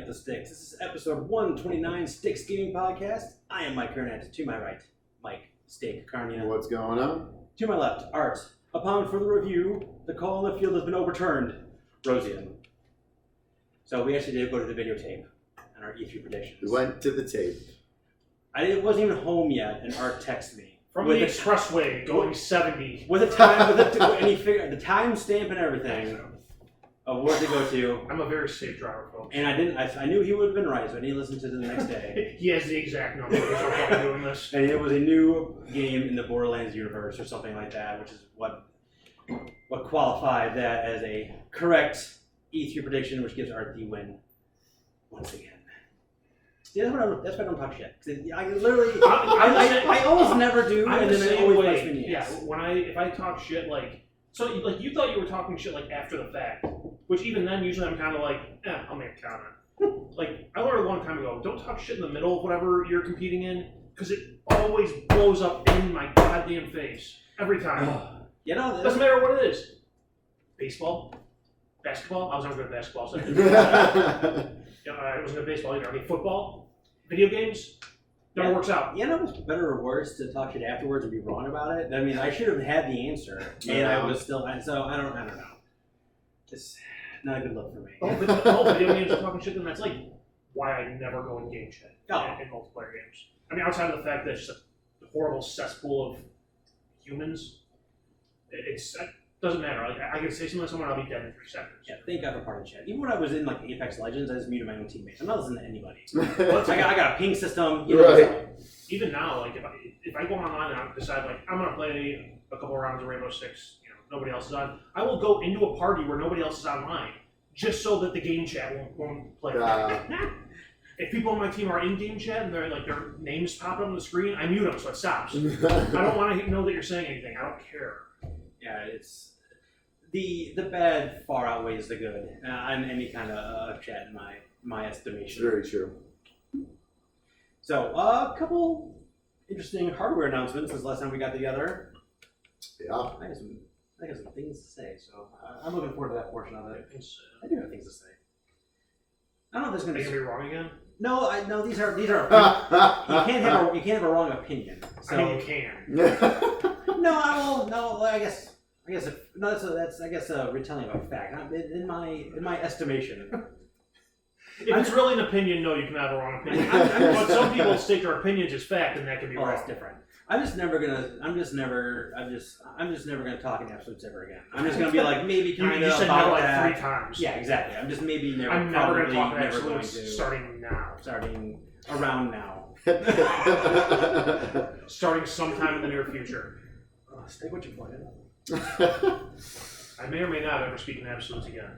the Sticks. This is episode 129, Sticks Gaming Podcast. I am Mike Kernett. To my right, Mike Steak Carnia. What's going on? To my left, Art. Upon further review, the call in the field has been overturned. Rosian. So we actually did go to the videotape on our E3 predictions. We went to the tape. I wasn't even home yet, and Art texted me. From the expressway, going 70. With a time, and he figured the time stamp and everything of where to go to. I'm a very safe driver, folks. And I knew he would have been right, so I didn't listen to the next day. He has the exact number. I'm doing this. And it was a new game in the Borderlands universe or something like that, which is what qualified that as a correct E3 prediction, which gives Art the win once again. See, that's why I don't talk shit. I literally, I almost never do, I'm and the then it same always way. bites me in the Yeah, ass. if I talk shit, you thought you were talking shit after the fact, which even then usually I'm kind of I'll make a comment. I learned a long time ago, don't talk shit in the middle of whatever you're competing in, because it always blows up in my goddamn face every time. You know, Doesn't matter what it is. Baseball, basketball. I was never good at basketball, so I wasn't good at baseball either. I mean, football, video games, never works out. You know, it's better or worse to talk shit afterwards and be wrong about it. I mean, I should have had the answer, and I was still. So I don't know. It's not a good look for me. Video games are talking shit, then that's why I never go in game chat in multiplayer games. I mean, outside of the fact that it's just a horrible cesspool of humans, it doesn't matter. I can say something to someone, I'll be dead in 3 seconds. Yeah, thank God for party chat. Even when I was in Apex Legends, I just muted my own teammates. I'm not listening to anybody. I got a ping system. You know, Right. Even now, if I go online and I decide I'm gonna play a couple of rounds of Rainbow Six, nobody else is on, I will go into a party where nobody else is online, just so that the game chat won't play. If people on my team are in game chat and their names pop up on the screen, I mute them so it stops. I don't want to know that you're saying anything. I don't care. Yeah, it's the bad far outweighs the good on any kind of chat in my estimation. Very true. So a couple interesting hardware announcements since last time we got together. Yeah. I got some things to say, so I'm looking forward to that portion of it. I do have things to say. I don't know if there's going to be wrong again. No, these are. you can't have a wrong opinion. So. I mean, you can. No. I guess that's a retelling of a fact. In my estimation. If it's really an opinion, no, you can have a wrong opinion. But some people state their opinions as fact, and that can be wrong. That's different. I'm just never gonna talk in absolutes ever again. I'm just gonna be maybe kind of. You said about no that. 3 times. Yeah, exactly. I'm just maybe never. I'm never gonna talk in never absolutes going to. Starting now. Starting around now. Starting sometime in the near future. Stay what you're playing. I may or may not ever speak in absolutes again.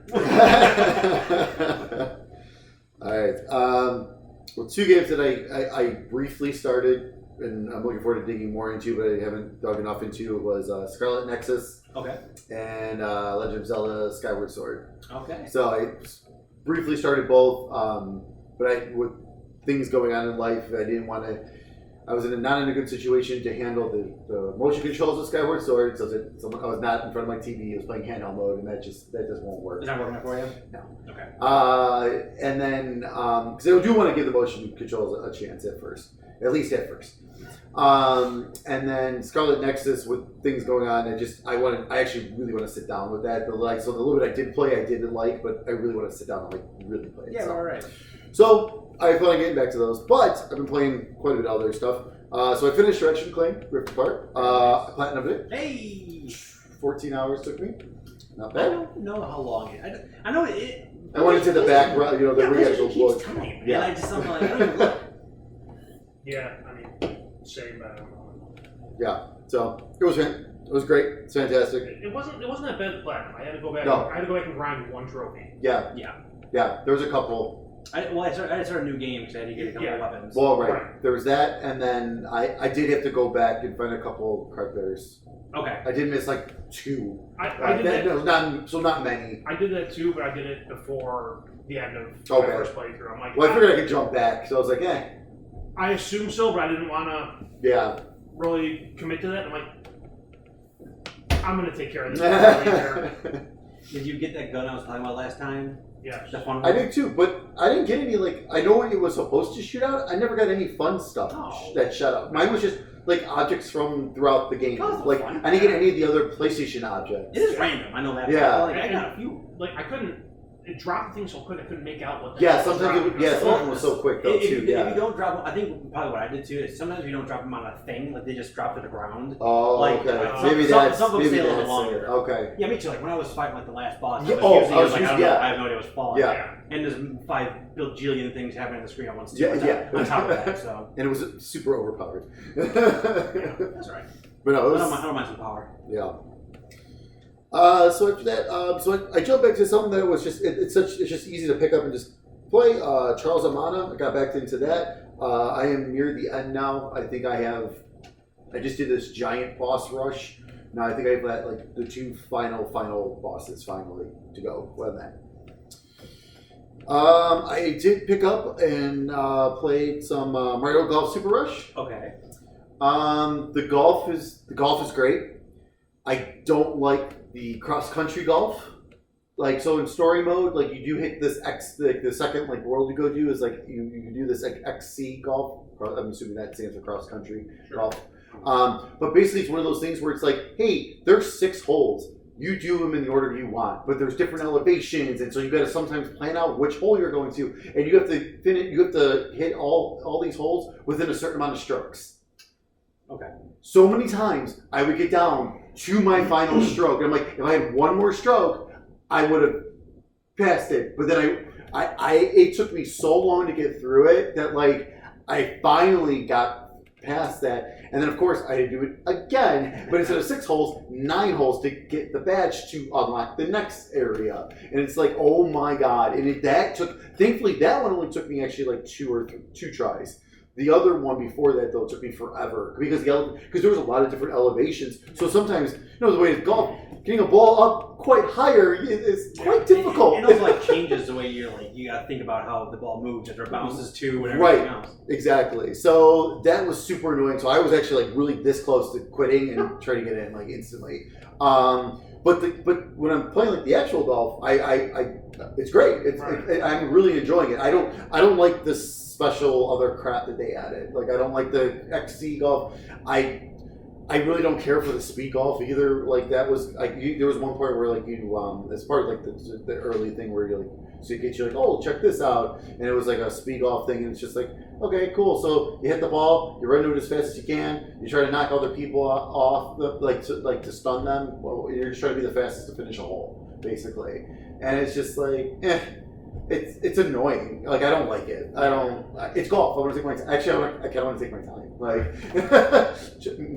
All right. Well, 2 games that I briefly started, and I'm looking forward to digging more into, but I haven't dug enough into, was Scarlet Nexus. Okay. And Legend of Zelda Skyward Sword. Okay. So I briefly started both, but with things going on in life, I didn't want to. I was not in a good situation to handle the motion controls of Skyward Sword, so I was not in front of my TV. I was playing handheld mode, and that just won't work. Is that working for you? No. Okay. And then because I do want to give the motion controls a chance at least at first. And then Scarlet Nexus, with things going on, I actually really want to sit down with that. So the little bit I did play, I didn't like, but I really want to sit down and really play it. Yeah, all right. So I plan on getting back to those, but I've been playing quite a bit of other stuff. So I finished Ratchet & Clank Rift Apart. Platinum it. Hey! 14 hours took me. Not I bad. don't know how long I know it. I went into the back, the it keeps look. time. Yeah. And I'm like, I don't even look. Yeah, I mean, same, but I don't know. Yeah, so it was great. It's fantastic. It wasn't that bad at platinum. I had to go back. No. I had to go back and grind 1 trophy. Yeah. There was a couple. I started a new game because I had to get a couple of weapons. Well, right. There was that, and then I did have to go back and find a couple card bearers. Okay. I did miss 2. I did that. Not many. I did that too, but I did it before the end of my first playthrough. I'm like, well, I figured I could jump back, so I was like, eh. I assumed so, but I didn't want to really commit to that. I'm like, I'm going to take care of this. Did you get that gun I was talking about last time? Yes. The fun I one. did too, but I didn't get any, like, I know it was supposed to shoot out. I never got any fun stuff Oh. that shut out. Mine was just, like, objects from throughout the game. Oh, that's Like, fun. I didn't get any of the other PlayStation objects. It is random. I know that. Yeah. But, like, I got a few. Like I couldn't. It dropped things so quick I couldn't make out what. The Yeah, heck was sometimes it would, dropping. yeah, something was so quick, though, If too. you Yeah. don't drop them, I think probably what I did too is sometimes you don't drop them on a thing, like they just drop to the ground. Oh, Like, okay. some- Maybe some- that's some of them maybe stay a little that's longer. it. Okay. Yeah, me too. Like when I was fighting like the last boss, Yeah, I was oh, using I it, was like, using- I don't know, yeah. I have no idea what's falling. Yeah. And there's 5 bajillion things happening on the screen at once too. Yeah, on top- yeah. On top of that, so And it was super overpowered. that's all right. But no, it was, I don't mind some power. yeah. So after that, so I jumped back to something that was just it's just easy to pick up and just play. Charles Amana, I got back into that. I am near the end now. I think I just did this giant boss rush. Now I think I've got like the 2 final bosses finally to go with that. I did pick up and played some Mario Golf Super Rush. Okay. The golf is great. I don't like the cross country golf. Like, so in story mode, like you do hit this X, like the second like world you go to is like you can do this like XC golf. I'm assuming that stands for cross country golf. But basically it's one of those things where it's like, hey, there's 6 holes. You do them in the order you want, but there's different elevations, and so you got to sometimes plan out which hole you're going to, and you have to finish. You have to hit all these holes within a certain amount of strokes. Okay. So many times I would get down to my final stroke, and I'm like, if I had one more stroke, I would have passed it. But then it took me so long to get through it that like I finally got past that. And then of course I had to do it again, but instead of 6 holes, 9 holes to get the badge to unlock the next area. And it's like, oh my god! And thankfully that one only took me actually like 2 tries. The other one before that, though, took me forever because there was a lot of different elevations. So sometimes, the way it's golf, getting a ball up quite higher is quite difficult. And also like changes the way you got to think about how the ball moves after it bounces to and everything else. Exactly. So that was super annoying. So I was actually like really this close to quitting and trying to get in like instantly. But when I'm playing like the actual golf, it's great. I'm really enjoying it. I don't like this special other crap that they added. Like I don't like the XC golf. I really don't care for the speed golf either. Like that was like there was one point where like you as part of like the early thing where you're like so it gets you like, oh, check this out, and it was like a speed golf thing, and it's just like, okay, cool. So you hit the ball, you run to it as fast as you can, you try to knock other people off to stun them. Well, you're just trying to be the fastest to finish a hole, basically, and it's just like, It's annoying. Like I don't like it. It's golf. I want to take my time. Actually, I kind of want to take my time. Like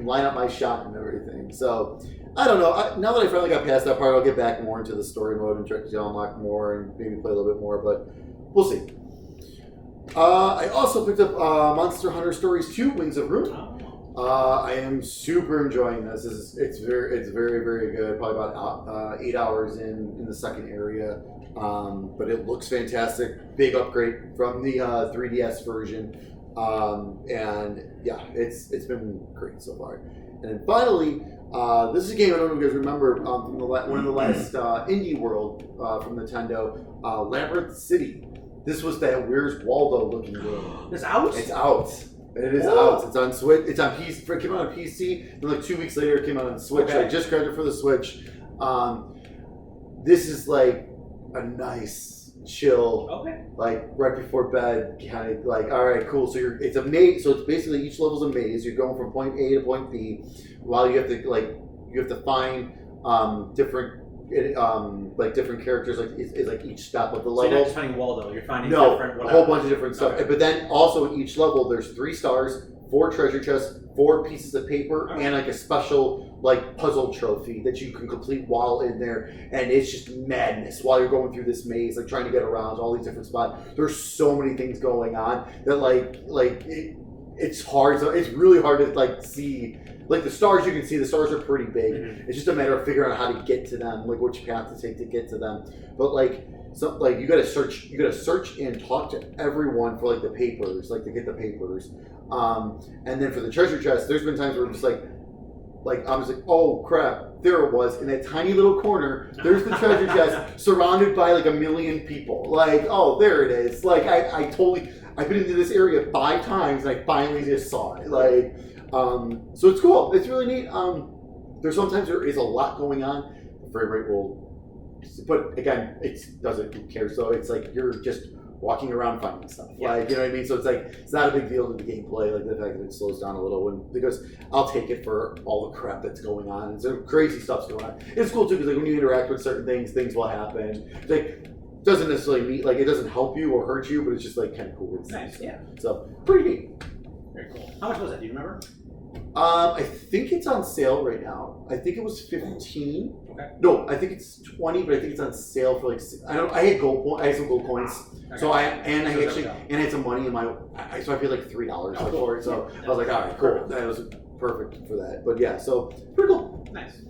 line up my shot and everything. So I don't know. Now that I finally got past that part, I'll get back more into the story mode and try to unlock more and maybe play a little bit more. But we'll see. I also picked up Monster Hunter Stories 2: Wings of Ruin. I am super enjoying this. It's very very good. Probably about 8 hours in the second area. But it looks fantastic. Big upgrade from the 3DS version, and yeah, it's been great so far. And then finally, this is a game I don't know if you guys remember from one of the last Indie World from Nintendo, Labyrinth City. This was that Where's Waldo looking game. It's out. It's out. It is out. It's on Switch. It's on PC. It came out on PC, and like 2 weeks later, it came out on Switch. Okay. I just grabbed it for the Switch. This is like a nice, chill, like right before bed kind of like. All right, cool. So it's a maze. So it's basically each level's a maze. You're going from point A to point B, while you have to find different. Different characters, like it's like each step of the level. So you're not just finding Waldo, you're finding different a whole bunch of different stuff. Okay. But then also at each level, there's 3 stars, 4 treasure chests, 4 pieces of paper, and like a special like puzzle trophy that you can complete while in there. And it's just madness while you're going through this maze, like trying to get around all these different spots. There's so many things going on that it's hard. So it's really hard to like see. Like the stars, you can see the stars are pretty big. Mm-hmm. It's just a matter of figuring out how to get to them, like which path to take to get to them. But you gotta search and talk to everyone for like the papers, like to get the papers. And then for the treasure chest, there's been times where I'm just like, like I was like, oh crap, there it was in that tiny little corner. There's the treasure chest, surrounded by like a million people. Like, oh, there it is. Like I've been into this area 5 times, and I finally just saw it. Like, so it's cool. It's really neat. There's sometimes there is a lot going on. The frame rate will, but again, it doesn't. Who cares? So it's like you're just walking around finding stuff. Like, you know what I mean? So it's like, it's not a big deal to the gameplay, like the fact that it slows down a little, because I'll take it for all the crap that's going on. And so crazy stuff's going on. It's cool too, because like when you interact with certain things will happen. It's like, doesn't necessarily mean, like it doesn't help you or hurt you, but it's just like kind of cool. It's nice, yeah. So, pretty neat. Very cool. How much was that? Do you remember? I think it's on sale right now. I think it was 15. Okay. No, I think it's 20, but I think it's on sale for like I had some gold coins. Okay. So I had some money in my so I paid like $3 for it. So I was like, all right, cool. That was perfect for that. But yeah, so pretty cool. Nice.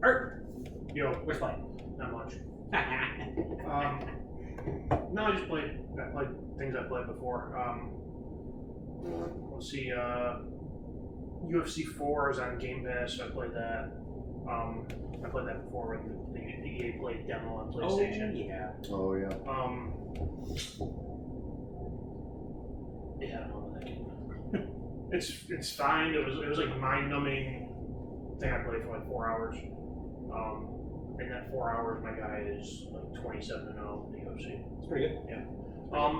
Art. Yo, Which playing? not much. No, I played things I played before. Let's see. UFC 4 is on Game Pass, so I played that. I played that before with the EA Play demo on PlayStation. Oh yeah. Yeah, I don't know that game. It's fine. It was like mind numbing thing I played for like 4 hours. In that 4 hours, my guy is like 27-0 in the UFC. It's pretty good. Yeah.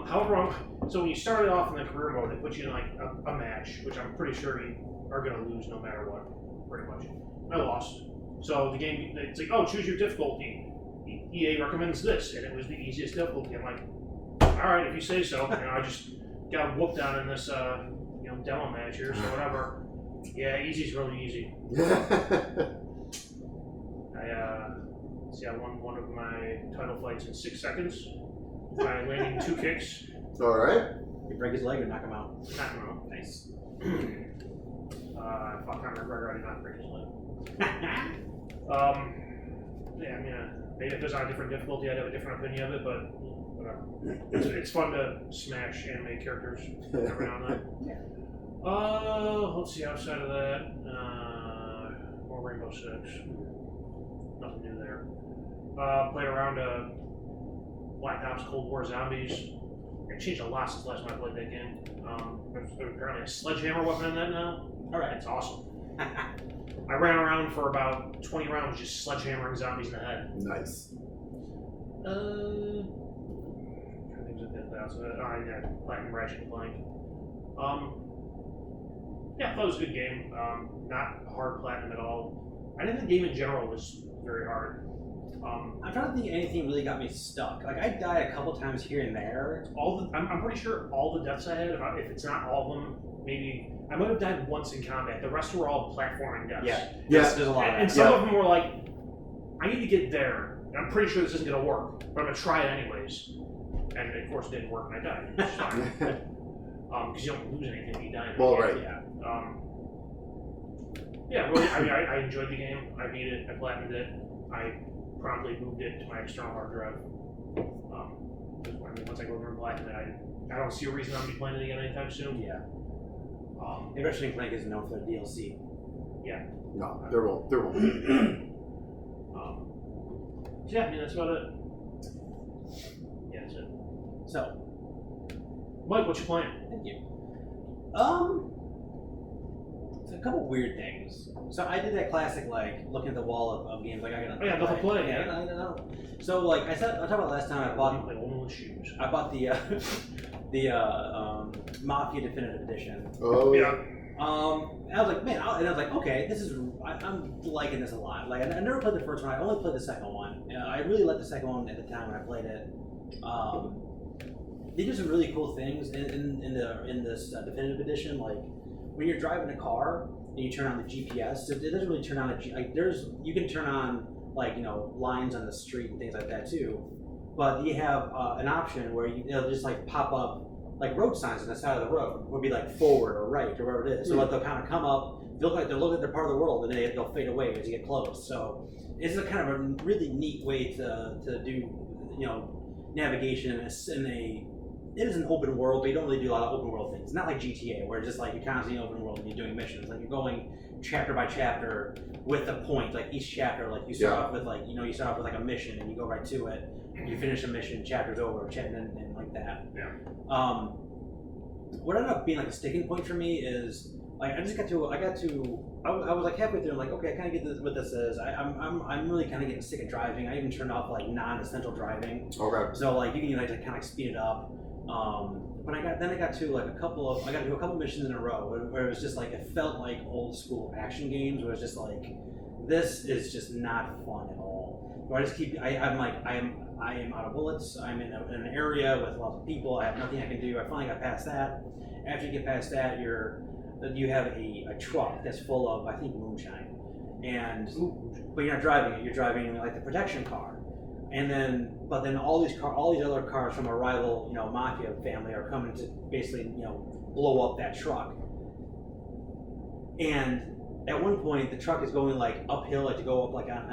However, so when you started off in the career mode, they put you in like a match, which I'm pretty sure you are going to lose no matter what, pretty much. I lost. So the game, it's like, oh, choose your difficulty. EA recommends this, and it was the easiest difficulty. I'm like, all right, if you say so. I just got whooped out in this, demo match here, so whatever. Yeah, easy's really easy. I won one of my title fights in 6 seconds by landing 2 kicks. All right. You break his leg or knock him out? Knock him out. Nice. I fought Conor McGregor, I did not break his leg. Maybe if there's on a different difficulty, I'd have a different opinion of it, but whatever. It's fun to smash anime characters every now and then. Let's see, outside of that, more Rainbow Six. Nothing new there. Played around Black Ops Cold War Zombies. It changed a lot since the last time I played that game. There's apparently a sledgehammer weapon in that now. Alright, it's awesome. I ran around for about 20 rounds just sledgehammering zombies in the head. Nice. Platinum Ratchet and Clank. Yeah, I thought it was a good game. Not hard platinum at all. I didn't think the game in general was very hard. I'm trying to think anything really got me stuck. Like I died a couple times here and there. I'm pretty sure all the deaths I had, if it's not all of them, maybe I might have died once in combat. The rest were all platforming deaths. Yeah. Yes. There's a lot. And some of them were like, I need to get there. And I'm pretty sure this isn't gonna work, but I'm gonna try it anyways. And of course, it didn't work, and I died. Which is fine. Because you don't lose anything when you die. Well, right. Yeah. Really. I enjoyed the game. I beat it. I platinumed it. I promptly moved it to my external hard drive. Once I go over and platinum it, I don't see a reason I'm gonna be playing it again anytime soon. Yeah. Ratchet and Clank is known for the DLC. Yeah. No, there won't. Yeah, that's about it. Yeah, that's it. So, Mike, what you playing? thank you. It's a couple weird things. So I did that classic, like, looking at the wall of games, like I gotta nothing to play. Yeah, I know. So, like I talked about last time, I bought the Mafia Definitive Edition. Oh Yeah. And I was like, man, okay, I'm liking this a lot. Like, I never played the first one. I only played the second one. I really liked the second one at the time when I played it. They do some really cool things in this definitive edition. Like, when you're driving a car and you turn on the GPS, it doesn't really turn on you can turn on lines on the street and things like that too. But you have an option where it'll just like pop up like road signs on the side of the road. It would be like forward or right or wherever it is. So they'll kind of come up, feel like they're looking at their part of the world, and they'll fade away as you get close. So it's a kind of a really neat way to do navigation in a it is an open world, but you don't really do a lot of open world things. It's not like GTA, where it's just like you're constantly open world and you're doing missions. Like you're going chapter by chapter with a point. Like each chapter, like you start off with like you start off with like a mission and you go right to it. You finish a mission, chapter's over, and like that. Yeah. What ended up being like a sticking point for me is like I was like halfway through, like, okay, I kind of get what this is. I'm really kind of getting sick of driving. I even turned off like non-essential driving. Okay. So like you can like to kind of speed it up. But I got to a couple missions in a row where it was just like it felt like old school action games where it's just like this is just not fun at all. Where I just keep I am out of bullets. I'm in an area with lots of people. I have nothing I can do. I finally got past that. After you get past that, you have a truck that's full of, I think, moonshine, but you're not driving it. You're driving like the protection car, but then all these other cars from a rival, mafia family are coming to basically, blow up that truck. And at one point, the truck is going like uphill, like to go up like on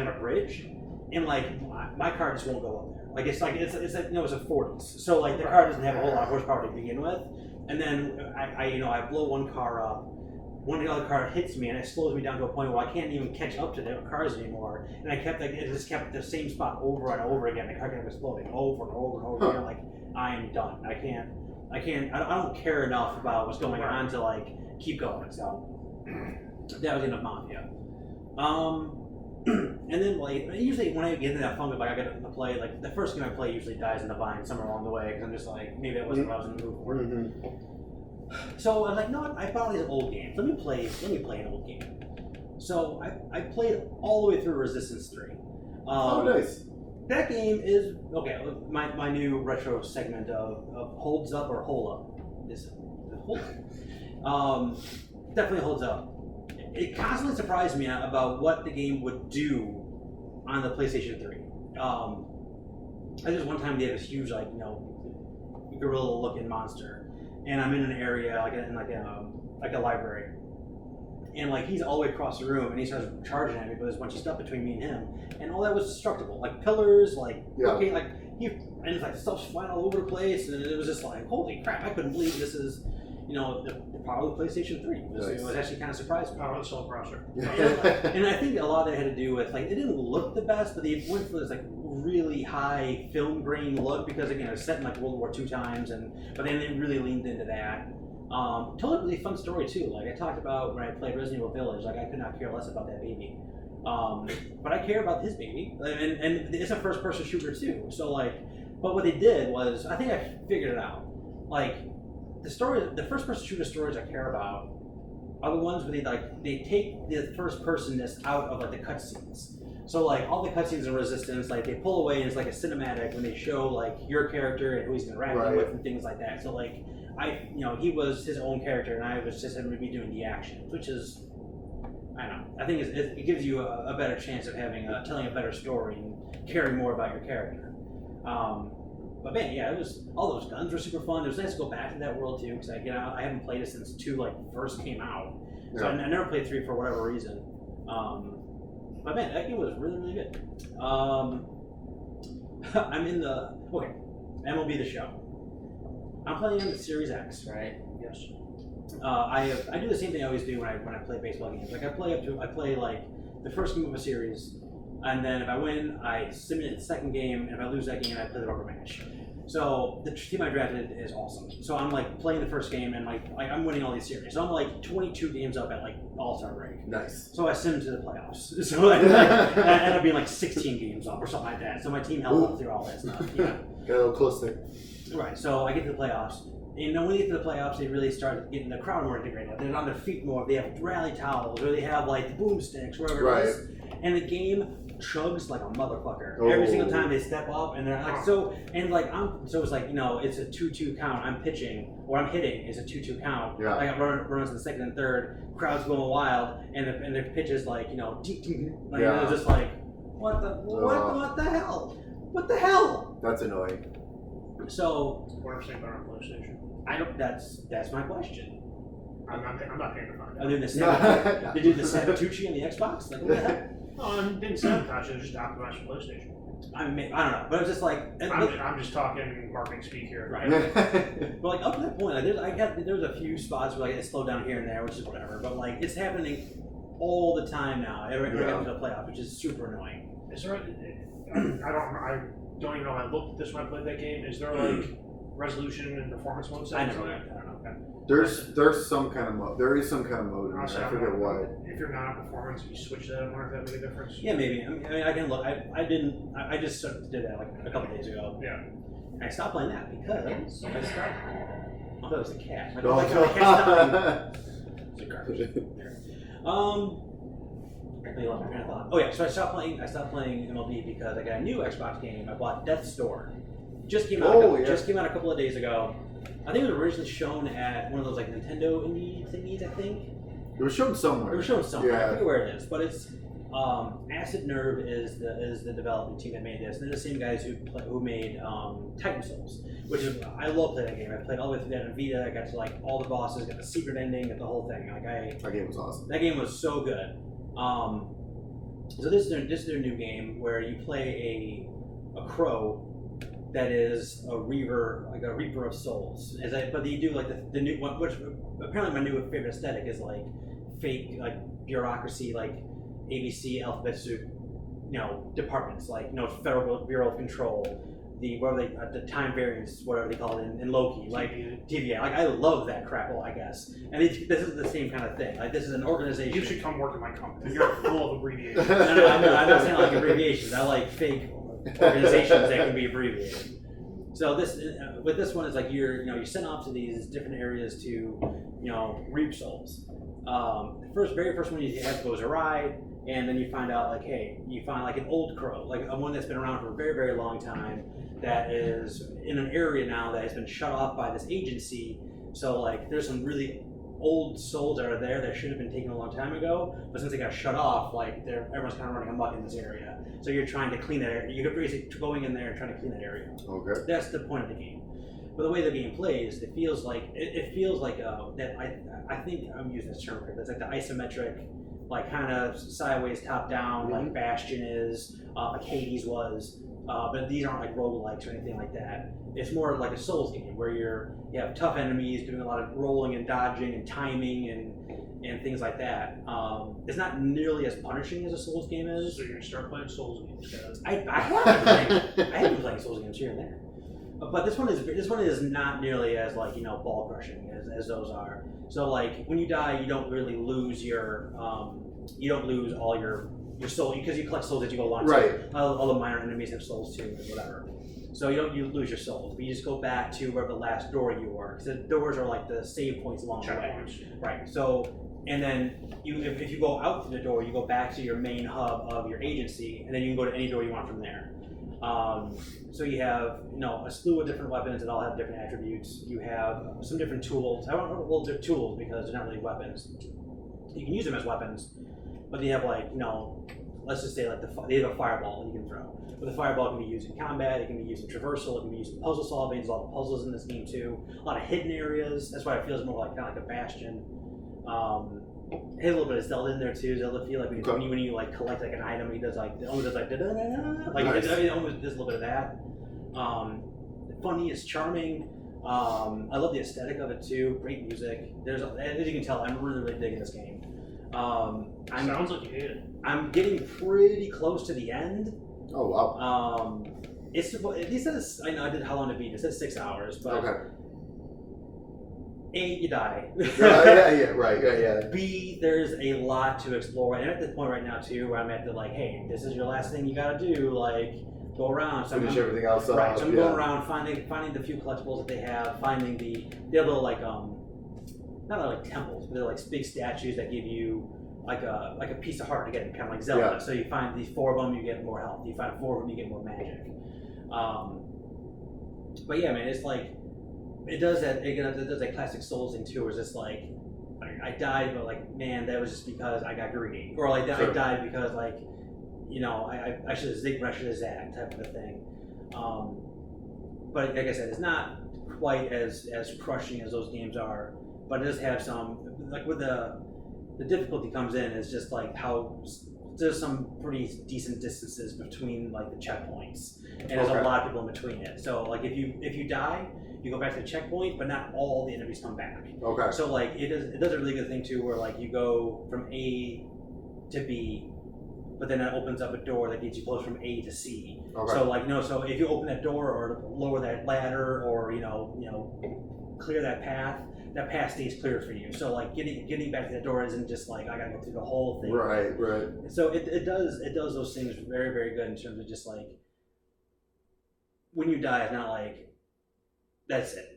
a bridge, and like my car just won't go up there. Like it's like it's a 40s, so like the car doesn't have a whole lot of horsepower to begin with. And then I blow one car up, one of the other car hits me, and it slows me down to a point where I can't even catch up to the cars anymore. And it just kept the same spot over and over again. The car kept exploding over and over and over again. Like I am done. I don't care enough about what's going on to like keep going. So that was enough Mafia. And then like usually when I get into that funk, like I get to play, like the first game I play usually dies in the vine somewhere along the way because I'm just like maybe that wasn't what I was in the mood for. Mm-hmm. So I was like, no, I found these old games. Let me play an old game. So I played all the way through Resistance 3. Nice. That game is okay. My new retro segment of holds up or hole up is hold up. Definitely holds up. It constantly surprised me about what the game would do on the PlayStation 3. I just one time they had this huge gorilla-looking monster, and I'm in an area like a library, and like he's all the way across the room, and he starts charging at me, but there's a bunch of stuff between me and him, and all that was destructible, like pillars, and it's like stuff's flying all over the place, and it was just like, holy crap! I couldn't believe this is. The power of the PlayStation 3. It was actually kind of surprising. Power of the cell processor. And I think a lot of it had to do with, like, it didn't look the best, but they went for this, like, really high film grain look because, again, it was set in, like, World War II times, but then they really leaned into that. Told a really fun story, too. Like, I talked about when I played Resident Evil Village, like, I could not care less about that baby. But I care about his baby, and it's a first-person shooter, too. So, like, but what they did was, I think I figured it out. Like, the first-person shooter stories I care about are the ones where they take the first-personness out of like the cutscenes. So like all the cutscenes in Resistance, like they pull away and it's like a cinematic when they show like your character and who he's interacting with and things like that. So like he was his own character and I was just him to be doing the action, which is I don't know. I think it gives you a better chance of having telling a better story and caring more about your character. But man, yeah, it was all those guns were super fun. It was nice to go back to that world too, because I haven't played it since 2 first came out, so I never played 3 for whatever reason. But man, that game was really really good. I'm in the MLB The Show. I'm playing on the Series X, right? Yes. I do the same thing I always do when I play baseball games. Like I play like the first game of a series. And then if I win, I simulate the second game, and if I lose that game, I play the rubber match. So the team I drafted is awesome. So I'm like playing the first game, and like I'm winning all these series. So I'm like 22 games up at like All-Star break. Nice. So I sim to the playoffs. So I ended up being like 16 games up or something like that. So my team held up through all that stuff. Yeah. Got a little close there. Right. So I get to the playoffs. And when they get to the playoffs, they really start getting the crowd more integrated. They're on their feet more. They have rally towels, or they have like boomsticks, whatever it is. And the game chugs like a motherfucker. Every single time they step up, and they're like so. And like so it's like it's a 2-2 count. I'm pitching or I'm hitting. It's a 2-2 count. Yeah. Like I got runners in the second and third. Crowd's going wild, and their pitch is like it's just like what the hell? What the hell? That's annoying. So what I'm saying about on PlayStation. I don't. That's my question. I'm not paying to find out. They do the Sabatucci on the Xbox. Like what the heck? Oh, I didn't sabotage it. Just optimized for PlayStation. I mean, I don't know, but it was just like I'm just talking marketing speak here. Right. But like up to that point, like there was a few spots where like it slowed down here and there, which is whatever. But like it's happening all the time now. Every time to the playoff, which is super annoying. Is there? I don't even know. I looked at this when I played that game. Is there like resolution and performance mode settings? I on don't it? know. Okay. There's some kind of mode. There is some kind of mode in Honestly, there. I I forget don't know. what. If you're not on performance, you switch that. I wonder if that make a difference. Yeah, maybe. I mean, I can look. I didn't. I just did that like a couple days ago. Yeah. And I stopped playing that because I started. I thought it was a cat. Oh, My cat's dying. It's a garbage. I lost my train of thought. Oh yeah, so I stopped playing MLB because I got a new Xbox game. I bought Death's Door. Just came out. Just came out a couple of days ago. I think it was originally shown at one of those like Nintendo indie thingies. I think It was shown somewhere. it was shown somewhere. I Yeah. forget where it is, but it's Acid Nerve is the development team that made this. They're the same guys who made Titan Souls, which is I love playing that game. I played all the way through that on Vita. I got to like all the bosses, got the secret ending, got the whole thing. Like That game was awesome. that game was so good. So this is their new game where you play a crow that is a reaver, like a reaper of souls. But they do like the new one, which apparently my new favorite aesthetic is like fake like bureaucracy, like ABC alphabet soup, departments like Federal Bureau of Control, the time variance, whatever they call it in Loki, like TVA. Like I love that crap. Well, I guess, and this is the same kind of thing. Like this is an organization. You should come work at my company. You're full of abbreviations. No, I'm not saying like abbreviations. I like fake organizations that can be abbreviated. So with this one is like you're sent off to these different areas to reap souls. The very first one you have goes awry, and then you find out like you find like an old crow, like one that's been around for a very, very long time, that is in an area now that has been shut off by this agency. So like there's some really old souls that are there that should have been taken a long time ago, but since they got shut off, like everyone's kind of running amok in this area. So you're trying to clean that area. You're basically going in there and trying to clean that area. Okay. That's the point of the game. But the way the game plays, it feels like that. I think I'm using this term correctly. It's like the isometric, like kind of sideways, top down, like Bastion is, like Hades was. But these aren't like roguelikes or anything like that. It's more like a Souls game where you have tough enemies doing a lot of rolling and dodging and timing and things like that. It's not nearly as punishing as a Souls game is. So you're gonna start playing Souls games. I have been playing Souls games here and there, but this one is not nearly as like ball crushing as those are. So like when you die, you don't really lose you don't lose all your soul because you collect souls as you go along. Right. So all the minor enemies have souls too, or whatever. So you lose your souls, but you just go back to where the last door you were, because the doors are like the save points along the way. Right. So, and then if you go out through the door, you go back to your main hub of your agency, and then you can go to any door you want from there. So you have a slew of different weapons that all have different attributes. You have some different tools. I don't know, well, they're tools because they're not really weapons. You can use them as weapons, but they have like let's just say like they have a fireball that you can throw. But the fireball can be used in combat, it can be used in traversal, it can be used in puzzle solving. There's a lot of puzzles in this game too. A lot of hidden areas. That's why it feels more like kind of like a Bastion. It has a little bit of Zelda in there too. Zelda feel like when you like collect like an item, it almost does like da-da-da-da. Like nice. it almost does a little bit of that. Funny, it's charming. I love the aesthetic of it too. Great music. As you can tell, I'm really, really digging this game. Sounds like you hate it. I'm getting pretty close to the end. Oh wow. He says I know I did how long to beat. It says 6 hours, but Okay. A, you die. Yeah, right, yeah. B, there's a lot to explore, and I'm at the point right now too where I'm at the like, hey, this is your last thing you gotta do. Like, go around. So Finish everything else up. Right. So I'm going around finding the few collectibles that they have, finding they have little like not like temples, but they're like big statues that give you like a piece of heart to get, kind of like Zelda. Yeah. So you find these 4 of them, you get more health. You find 4 of them, you get more magic. But yeah, man, it's like it does that classic Souls thing too, where it's just like I died, but like man, that was just because I got greedy, or like I died because like I should have zigged, I should have zagged type of a thing. But like I said, it's not quite as crushing as those games are, but it does have some like with the difficulty comes in is just like how there's some pretty decent distances between like the checkpoints, and there's Okay. a lot of people in between it. So like if you die, you go back to the checkpoint, but not all the enemies come back. Okay. So like it does a really good thing too, where like you go from A to B, but then it opens up a door that gets you close from A to C. Okay. So like so if you open that door or lower that ladder or clear that path stays clear for you. So like getting back to that door isn't just like I gotta go through the whole thing. Right. So it does those things very, very good in terms of just like when you die, it's not like that's it.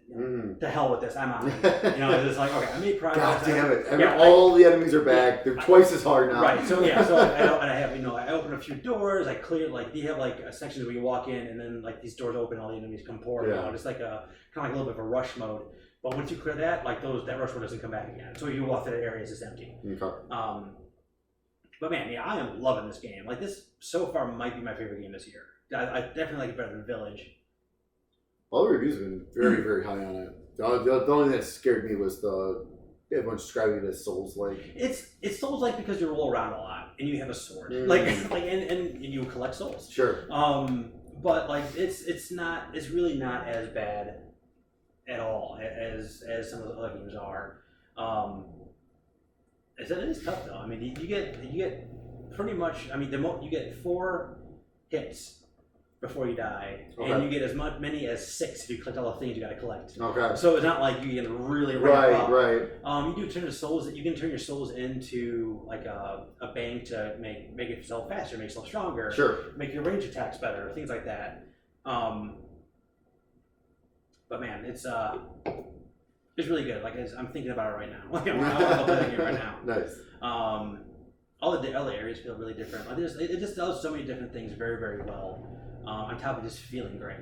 To hell with this, I'm out. It's like okay, I made progress. God damn it! All the enemies are back. They're twice as hard now. Right. So yeah. So I have I open a few doors. I clear like you have like a section where you walk in and then like these doors open, all the enemies come pouring out. It's like a kind of like a little bit of a rush mode. But once you clear that, like that rush mode doesn't come back again. So you walk through that area, it's just empty. Okay. But man, yeah, I am loving this game. Like this so far might be my favorite game this year. I definitely like it better than Village. All the reviews have been very, very high on it. The only thing that scared me was everyone describing it as Souls-like. It's Souls-like because you roll around a lot and you have a sword, and you collect souls. Sure. But like it's really not as bad at all as some of the other games are. It is tough though. I mean, you get pretty much. I mean, you get 4 hits before you die, and you get as many as 6 if you collect all the things you got to collect. Okay. So it's not like you can really ramp up. Right. You do turn the souls. You can turn your souls into like a bank to make yourself faster, make yourself stronger. Sure. Make your range attacks better, things like that. But man, it's really good. Like I'm thinking about it right now. Like I want to play that game right now. Nice. All the areas feel really different. Like it just does so many different things very, very well. On top of just feeling great.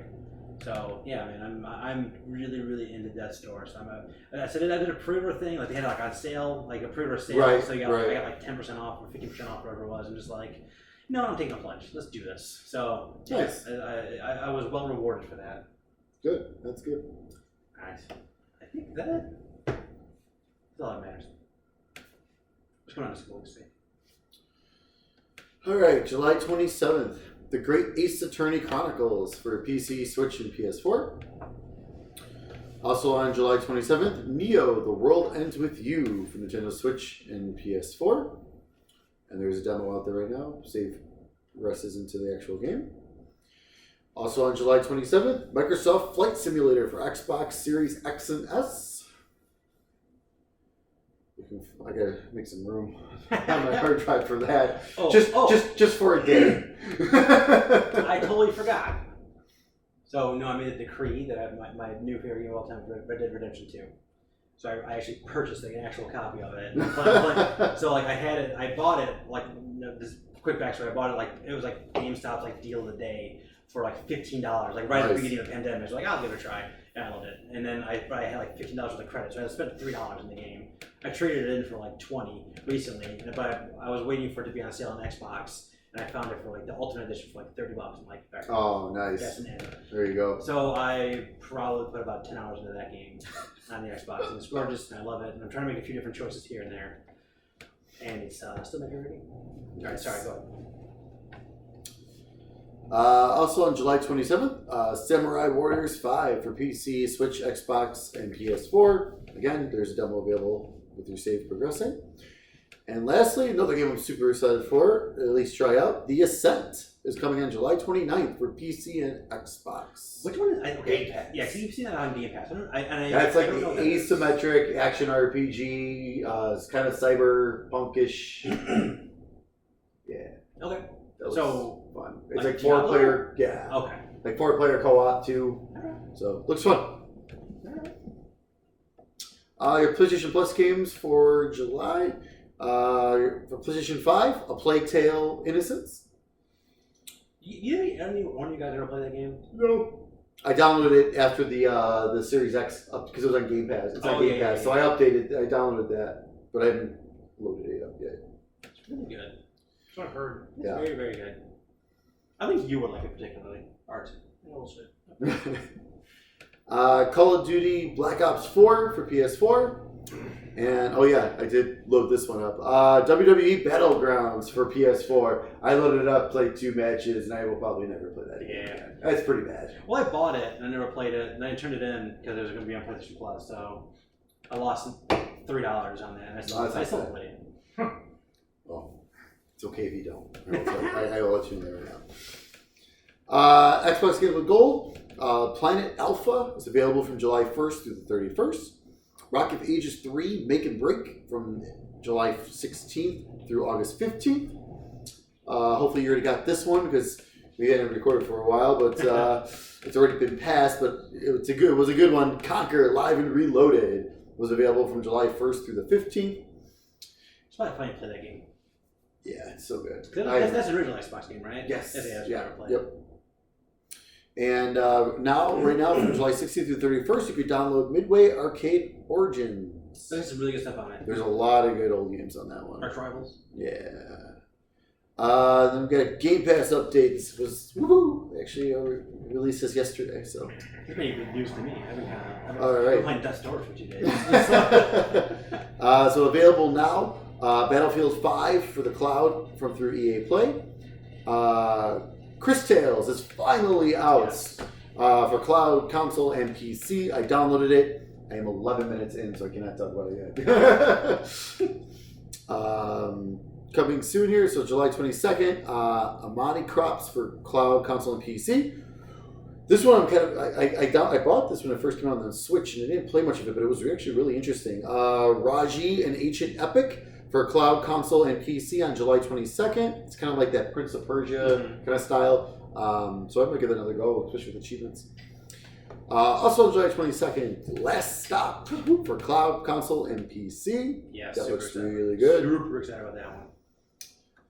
So yeah, man, I'm really, really into Death's Door. So I did a pre-order thing. Like they had it like on sale, like a pre-order sale. Right, so I got like 10% off or 50% off, whatever it was. I'm just like, no, I'm taking a plunge. Let's do this. So nice. I was well rewarded for that. Good. That's good. All right. I think that's all that matters. What's going on this week? All right, July 27th. The Great Ace Attorney Chronicles for PC, Switch, and PS4. Also on July 27th, Neo, The World Ends With You for Nintendo Switch and PS4. And there's a demo out there right now. Save progresses into the actual game. Also on July 27th, Microsoft Flight Simulator for Xbox Series X and S. I gotta make some room on my hard drive for that. Just for a day. I totally forgot. So no, I made a decree that I have my new favorite game of all time, Red Dead Redemption 2. So I actually purchased like, an actual copy of it. So like I bought it like this quick backstory. I bought it like it was like GameStop's like deal of the day for like $15, like right at the beginning of the pandemic. So like I'll give it a try, and I loved it. And then I had like $15 worth of credit, so I spent $3 in the game. I traded it in for like $20 recently, but I was waiting for it to be on sale on Xbox, and I found it for like the Ultimate Edition for like $30. I'm like, oh, nice. That's an end. There you go. So I probably put about 10 hours into that game on the Xbox, and it's gorgeous, and I love it. And I'm trying to make a few different choices here and there, and it's still my favorite game. All right, sorry, go ahead. Also on July 27th, Samurai Warriors 5 for PC, Switch, Xbox, and PS4. Again, there's a demo available with your save progressing. And lastly, another game I'm super excited for, at least try out, The Ascent is coming on July 29th for PC and Xbox. Which one is Game Pass. Yeah, so you've seen that on Game Pass. That's like the asymmetric action RPG. It's kind of cyberpunkish. Yeah. Okay. That was fun. It's like like 4-player. Yeah. Okay. Like 4-player co-op too. So looks fun. Your PlayStation Plus games for July. For PlayStation 5, A Plague Tale: Innocence. Any one of you guys ever play that game? No. I downloaded it after the Series X because it was on Game Pass. It's on Game Pass, so I downloaded that, but I haven't loaded it up yet. It's really good. That's what I've heard. It's very, very good. I think you would like it particularly, Art. We'll see. Call of Duty Black Ops 4 for PS4. And oh yeah, I did load this one up. WWE Battlegrounds for PS4. I loaded it up, played 2 matches, and I will probably never play that again. Yeah. That's pretty bad. Well, I bought it and I never played it, and I turned it in because it was going to be on PlayStation Plus. So I lost $3 on that. And I still played it. Well, it's okay if you don't. I will let you know right now. Xbox Game with Gold. Planet Alpha is available from July 1st through the 31st. Rock of Ages 3 Make and Break from July 16th through August 15th. Hopefully you already got this one because we hadn't recorded for a while, but it's already been passed. But it was a good one. Conquer Live and Reloaded was available from July 1st through the 15th. It's probably fun to play that game. Yeah, it's so good. That's the original Xbox game, right? Yes. Yeah. Yep. And right now, from July 16th through 31st, you could download Midway Arcade Origins. There's some really good stuff on it. There's a lot of good old games on that one. Arch Rivals. Yeah. Then we got Game Pass updates. Actually released this yesterday, so. This may be good news to me. I've been All right. playing Dust Doors for 2 days. So available now, Battlefield 5 for the cloud from through EA Play. Chris Tales is finally out for cloud, console, and PC. I downloaded it. I am 11 minutes in, so I cannot talk about it yet. Coming soon here, so July 22nd, Amani Crops for cloud, console, and PC. This one I'm I bought this when it first came out on the Switch, and I didn't play much of it, but it was actually really interesting. Raji and Ancient Epic for cloud, console, and PC on July 22nd. It's kind of like that Prince of Persia kind of style. So I'm going to give it another go, especially with achievements. Also on July 22nd, Last Stop for cloud, console, and PC. Yeah, that looks really good. Super excited about that one.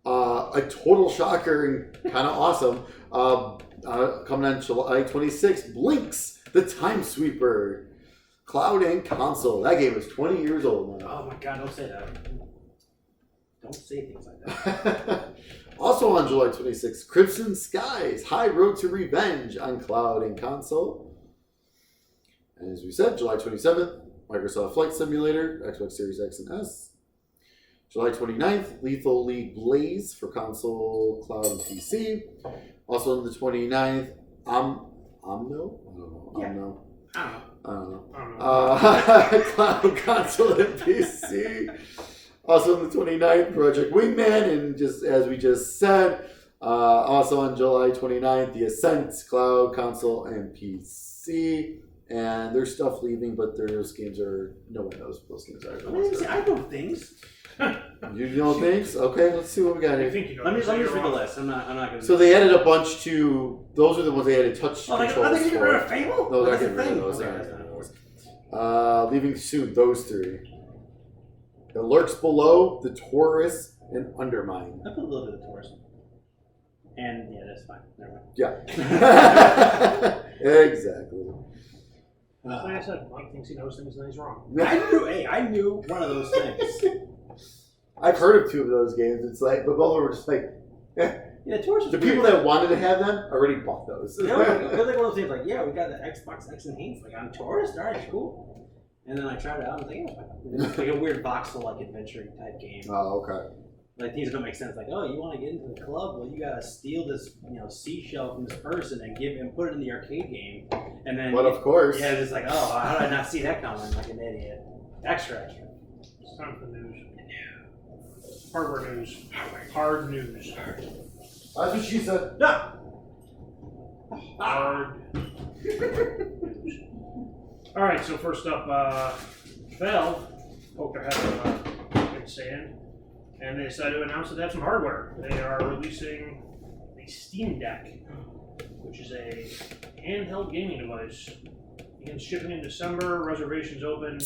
A total shocker and kind of awesome. Coming on July 26th, Blinks, the Time Sweeper. Cloud and console. That game is 20 years old now. Oh my god, don't say that. Don't say things like that. Also on July 26th, Crimson Skies, High Road to Revenge on cloud and console. And as we said, July 27th, Microsoft Flight Simulator, Xbox Series X and S. July 29th, Lethal League Blaze for console, cloud, and PC. Also on the 29th, Omno? I don't know. Yeah. Omno. I don't know. Cloud, console, and PC. Also on the 29th, Project Wingman, and just as we just said, also on July 29th, The Ascent, cloud, console, and PC. And there's stuff leaving, but those games are, no one knows what those games are. I know things. You know things? Okay, let's see what we got I here. think you know. Let me just read the list. I'm not going to. So they added a bunch to, those are the ones they added touch controls are they getting rid for. of Fable? No, they're That's getting the rid of thing. those. Okay, They're that's not not- getting rid of those. Leaving soon, those 3. The Lurks Below, The Taurus, and Undermine. I put a little bit of Taurus. And yeah, that's fine. Never mind. Yeah. Exactly. Like I said, Mike thinks he knows things and he's wrong. I knew one of those things. I've heard of 2 of those games. It's like, but both of them were just like, Yeah, Taurus. the people that wanted to have them already bought those. They're like one of those things like, yeah, we got the Xbox X enhanced. Like, on Taurus? Alright, cool. And then I tried it out and I was like, yeah, it's fine. It's like a weird voxel, like, adventure type game. Oh, okay. Like, things don't make sense. Like, oh, you want to get into the club? Well, you gotta steal this, seashell from this person and put it in the arcade game. And then, But of course. yeah, it's like, oh, how did I not see that coming? Like an idiot. Extra. It's time for the news. Hardware news. Hard news. That's what she said. No. Hard news. All right, so first up, Valve poked their head in the sand, and they decided to announce that they have some hardware. They are releasing the Steam Deck, which is a handheld gaming device. Begins shipping in December. Reservations open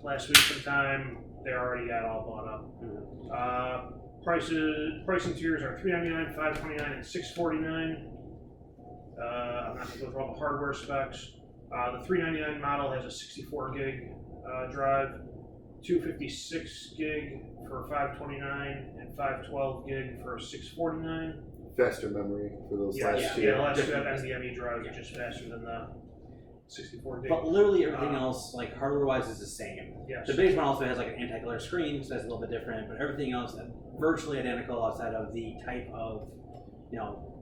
last week sometime. They already got all bought up. Pricing tiers are $399, $529, and $649. I'm not going to go through all the hardware specs. The $399 model has a 64 gig drive, 256 gig for $529, and 512 gig for $649. Faster memory for those last 2. Yeah, the last two have NVMe drives, which is faster than the 64 gig. But literally everything else, like hardware-wise, is the same. Yes. The base one also has like an anti-glare screen, so that's a little bit different. But everything else is virtually identical outside of the type of,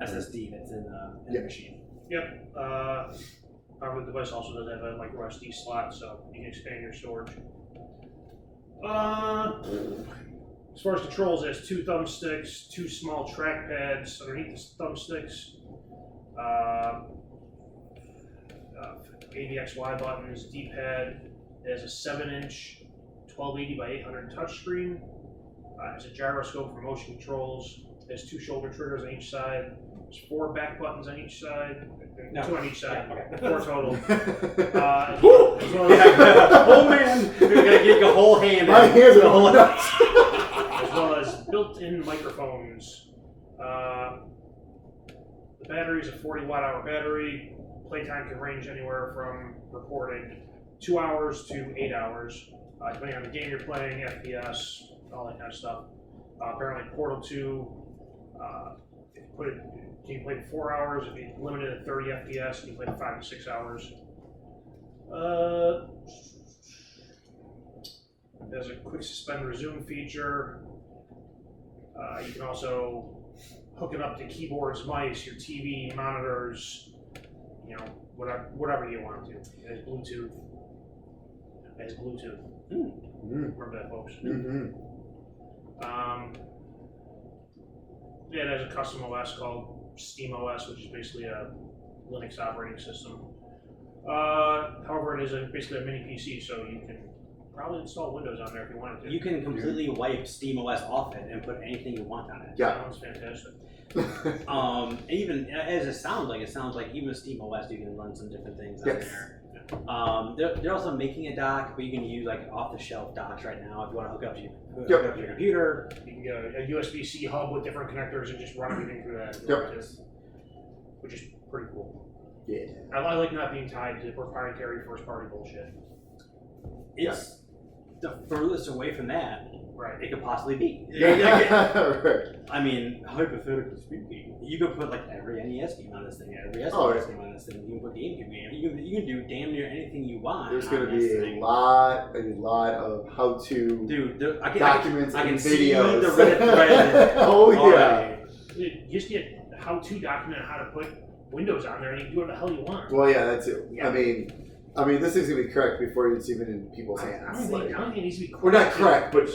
SSD that's in the machine. Yep. The device also does have a micro SD slot, so you can expand your storage. As far as controls, it has 2 thumbsticks, 2 small trackpads underneath the thumbsticks, AVXY buttons, D-pad. It has a 7-inch 1280 by 800 touchscreen. It has a gyroscope for motion controls. It has 2 shoulder triggers on each side. There's 4 back buttons on each side. 2 on each side. Yeah, 4 total. As well Oh man, you're gonna get your whole hand. My hands are whole nuts. as well as built-in microphones. The battery is a 40 watt-hour battery. Playtime can range anywhere from recorded 2 hours to 8 hours, depending on the game you're playing, FPS, all that kind of stuff. Apparently, Portal 2, you can play for 4 hours. If you limit it to 30 FPS, you can play for 5 to 6 hours. There's a quick suspend resume feature. You can also hook it up to keyboards, mice, your TV, monitors, whatever you want to. It has Bluetooth. Remember that, folks. It has a custom OS called SteamOS, which is basically a Linux operating system. However, it is basically a mini PC, so you can probably install Windows on there if you wanted to. You can completely wipe SteamOS off it and put anything you want on it. Yeah. Sounds fantastic. Even as it sounds like even with SteamOS you can run some different things on Yes. there. They're also making a dock, but you can use like off-the-shelf docks right now if you want to hook up to your computer. You can get a USB-C hub with different connectors and just run everything through that. Which is pretty cool. Yeah. I like not being tied to proprietary first-party bullshit. It's the furthest away from that Right. it could possibly be. Right. I mean, hypothetically speaking, you could put like every NES game on this thing, every SNES game on this thing. You can put GameCube game. You can do damn near anything you want. There's going to be a lot of how-to documents I can and see videos. the Reddit thread. Oh yeah. Already. You just get a how-to document on how to put Windows on there, and you can do whatever the hell you want. Well, yeah, that's it. Yeah. I mean, this is going to be correct before it's even in people's I hands. don't think it needs to be correct. We're not correct, but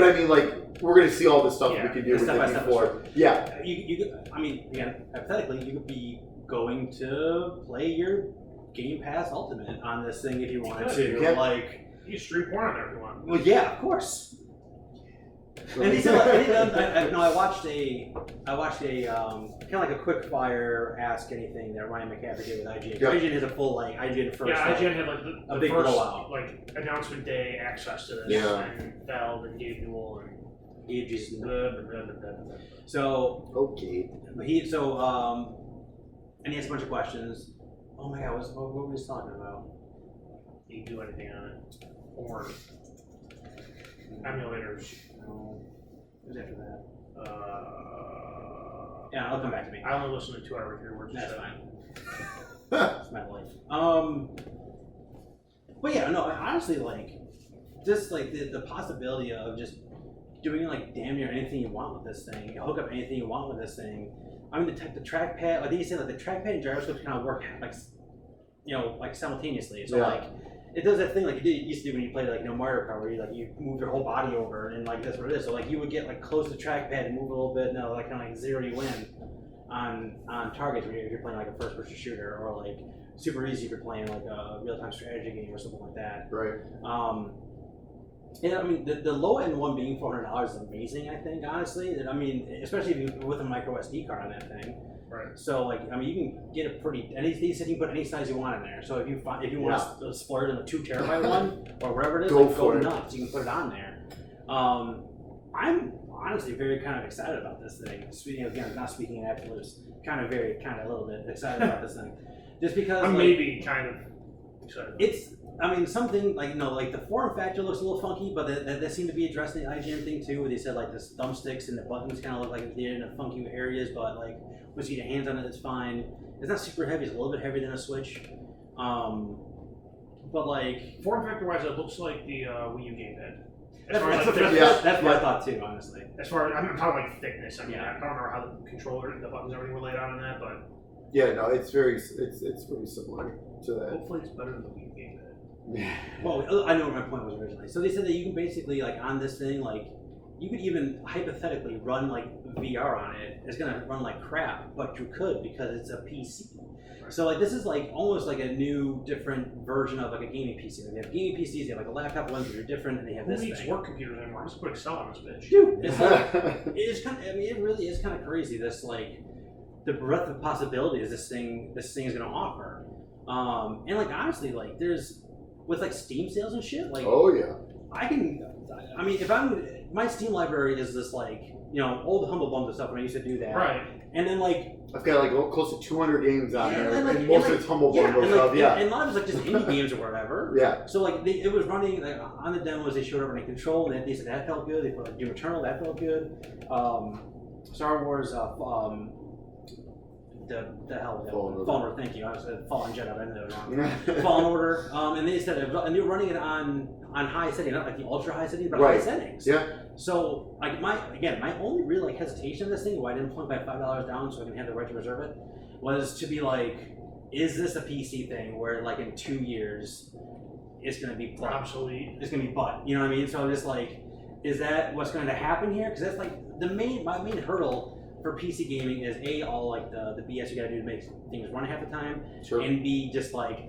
I mean, like we're going to see all this stuff we can do with step by it step before. Yeah. You could, I mean, again, hypothetically, you could be going to play your Game Pass Ultimate on this thing if you wanted to. Yeah. Like, you can stream porn on there if you want. well, yeah, of course. And he said, I watched a kind of like a quick fire ask anything that Ryan McCaffrey did with IGN. Yep. IGN has a full IGN first. Yeah, IGN had like a the big first blowout. announcement day access to this, Yeah. and Valve and Gabe Newell and So Okay. and he has a bunch of questions. Oh my God, what were we just talking about? you can do anything on it. Porn, emulators. No, it was after that. Yeah, it'll come back to me. I only listen to 2 out of 3 words. That's fine. That's my life. But yeah, no, honestly, like, just like the possibility of just doing like damn near anything you want with this thing, you hook up anything you want with this thing. I mean, the trackpad. I think you said like the trackpad and gyroscopes kind of work like simultaneously. So like, it does that thing like you used to do when you played like Mario Kart, where you move your whole body over and like that's what it is. So like you would get like close to the trackpad and move a little bit, and that'll like kind of like zero you in on targets if you're playing like a first-person shooter, or like super easy if you're playing like a real-time strategy game or something like that. Right. Yeah, I mean the low-end one being $400 is amazing. I think honestly, I mean especially with a micro SD card on that thing. Right. So like I mean you can get a pretty he said you can put any size you want in there. So if you want to splurge on the 2 terabyte one or whatever it is, go nuts. You can put it on there. I'm honestly very kind of excited about this thing. Speaking again, not speaking in absolutes, kind of a little bit excited about this thing, just because I'm maybe kind of excited. It's. I mean, something like like the form factor looks a little funky, but that seemed to be addressed in the IGN thing too, where they said like the thumbsticks and the buttons kind of look like they're in a funky areas, but like once you get your hands on it, it's fine. It's not super heavy; it's a little bit heavier than a Switch. But like, form factor wise, it looks like the Wii U gamepad. That's what I thought too, honestly. As far as I'm talking like thickness, I mean, Yeah. I don't remember how the controller and the buttons and everything were laid out in that, but Yeah, no, it's pretty similar to that. hopefully it's better than the Wii U gamepad. Well, I know what my point was originally. So they said that you can basically, like, on this thing, like, you could even hypothetically run like VR on it. It's gonna run like crap, but you could because it's a PC. Right. So like this is like almost like a new, different version of like a gaming PC. Like, they have gaming PCs, they have like a laptop ones that are different, and they have Who this needs thing. work computers anymore? I'm just put Excel on this bitch. Dude, it's like it is kind of. I mean, it really is kind of crazy. This like the breadth of possibilities this thing is gonna offer. And like honestly, like there's with like Steam sales and shit. Like Oh yeah. I mean, if my Steam library is this like, you know, old Humble Bundle stuff when I used to do that. Right. And then like, I've got like close to 200 games on there, and, like, and most and, of it's Humble yeah, Bundle and, stuff. like, Yeah. and a lot of it's like just indie games or whatever. Yeah. So like, it was running like, on the demos. They showed everything control, and they said that felt good. They put like Doom Eternal, that felt good. Star Wars, the hell, Fallen Order. Thank you. I was Fallen Jedi. I knew that was wrong. Fallen Order. And they said, and they were running it on high setting, not like the ultra high setting, but high settings. Yeah. So like my only real like hesitation in this thing, why I didn't plunk my $5 down so I can have the right to reserve it, was to be like, is this a PC thing where like in 2 years it's gonna be butt. Obsolete. It's gonna be butt. You know what I mean? So I'm just like, is that what's going to happen here? Because that's like my main hurdle for PC gaming is A, all like the BS you gotta do to make things run half the time, Sure. and B, just like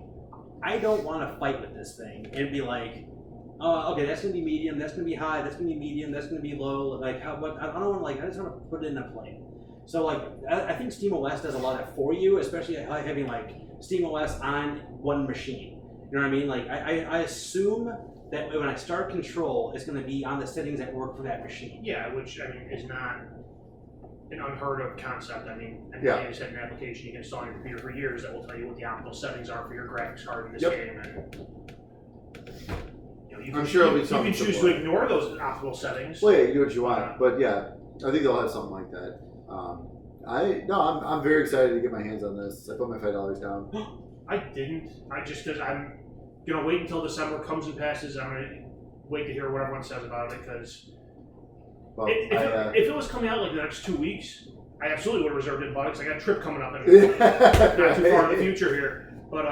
I don't want to fight with this thing and be like, okay, that's gonna be medium, that's gonna be high, that's gonna be medium, that's gonna be low. Like how? But I don't want to like. I just want to put it in a plane. So like I think SteamOS does a lot of that for you, especially having like SteamOS on one machine. You know what I mean? Like I assume that when I start Control, it's going to be on the settings that work for that machine. Yeah, which I mean is not an unheard of concept. I mean, Yeah. you said an application you can install on your computer for years that will tell you what the optimal settings are for your graphics card in this Yep. game. And, you know, you I'm can, sure it'll be you something can choose similar. to ignore those optimal settings. Well, yeah, you do what you want, but yeah, I think they'll have something like that. I'm very excited to get my hands on this. I put my $5 down. I didn't. I just because I'm gonna wait until December comes and passes. I'm gonna wait to hear what everyone says about it because Well, if it was coming out like the next 2 weeks, I absolutely would have reserved it and bought it because I got a trip coming up in not too far in the future here. But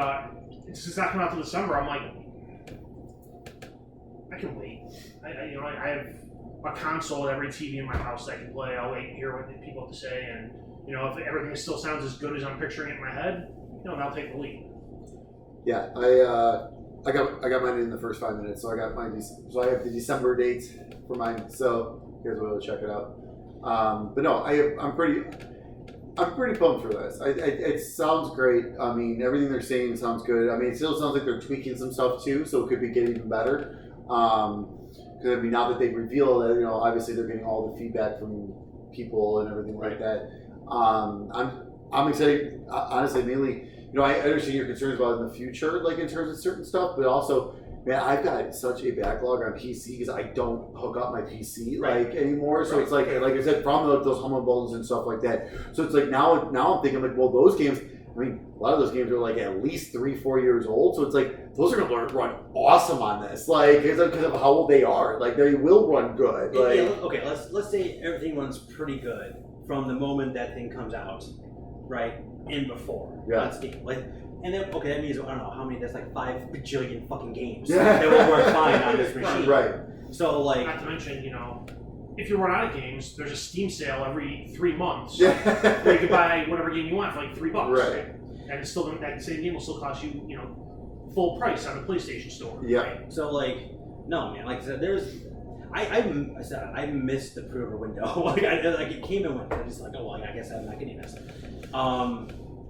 it's just not coming out till December. I'm like, I can wait. I have a console at every TV in my house that I can play. I'll wait and hear what people have to say, and you know if everything still sounds as good as I'm picturing it in my head, you know, I'll take the lead. Yeah, I got mine in the first 5 minutes, so I have the December date for mine. So you guys will be able to check it out. But no, I'm pretty pumped for this. It sounds great. I mean, everything they're saying sounds good. I mean, it still sounds like they're tweaking some stuff too, so it could be getting even better. Because I mean, now that they've revealed it, you know, obviously they're getting all the feedback from people and everything like that. I'm excited. Honestly, mainly, you know, I understand your concerns about it in the future, like in terms of certain stuff, but also, man, I've got such a backlog on PC because I don't hook up my PC like anymore. So it's like I said, from those Humble Bundles and stuff like that. So it's like now I'm thinking like, well, those games. I mean, a lot of those games are like at least 3-4 years old. So it's like those are gonna run awesome on this, like because of how old they are. Like they will run good. Like, yeah, okay, let's say everything runs pretty good from the moment that thing comes out, right? And before on Steam, like, and then okay, that means I don't know how many. That's like 5 bajillion fucking games that will work fine on this machine, right? So like, not to mention, you know, if you run out of games, there's a Steam sale every 3 months Yeah. where you can buy whatever game you want for like $3, Right. And it's still that same game will still cost you, you know, full price on the PlayStation Store. Yeah. Right? so like, no man, like I said, I missed the pre-order window. like it came and went. I just like, oh well, I guess I'm not getting this.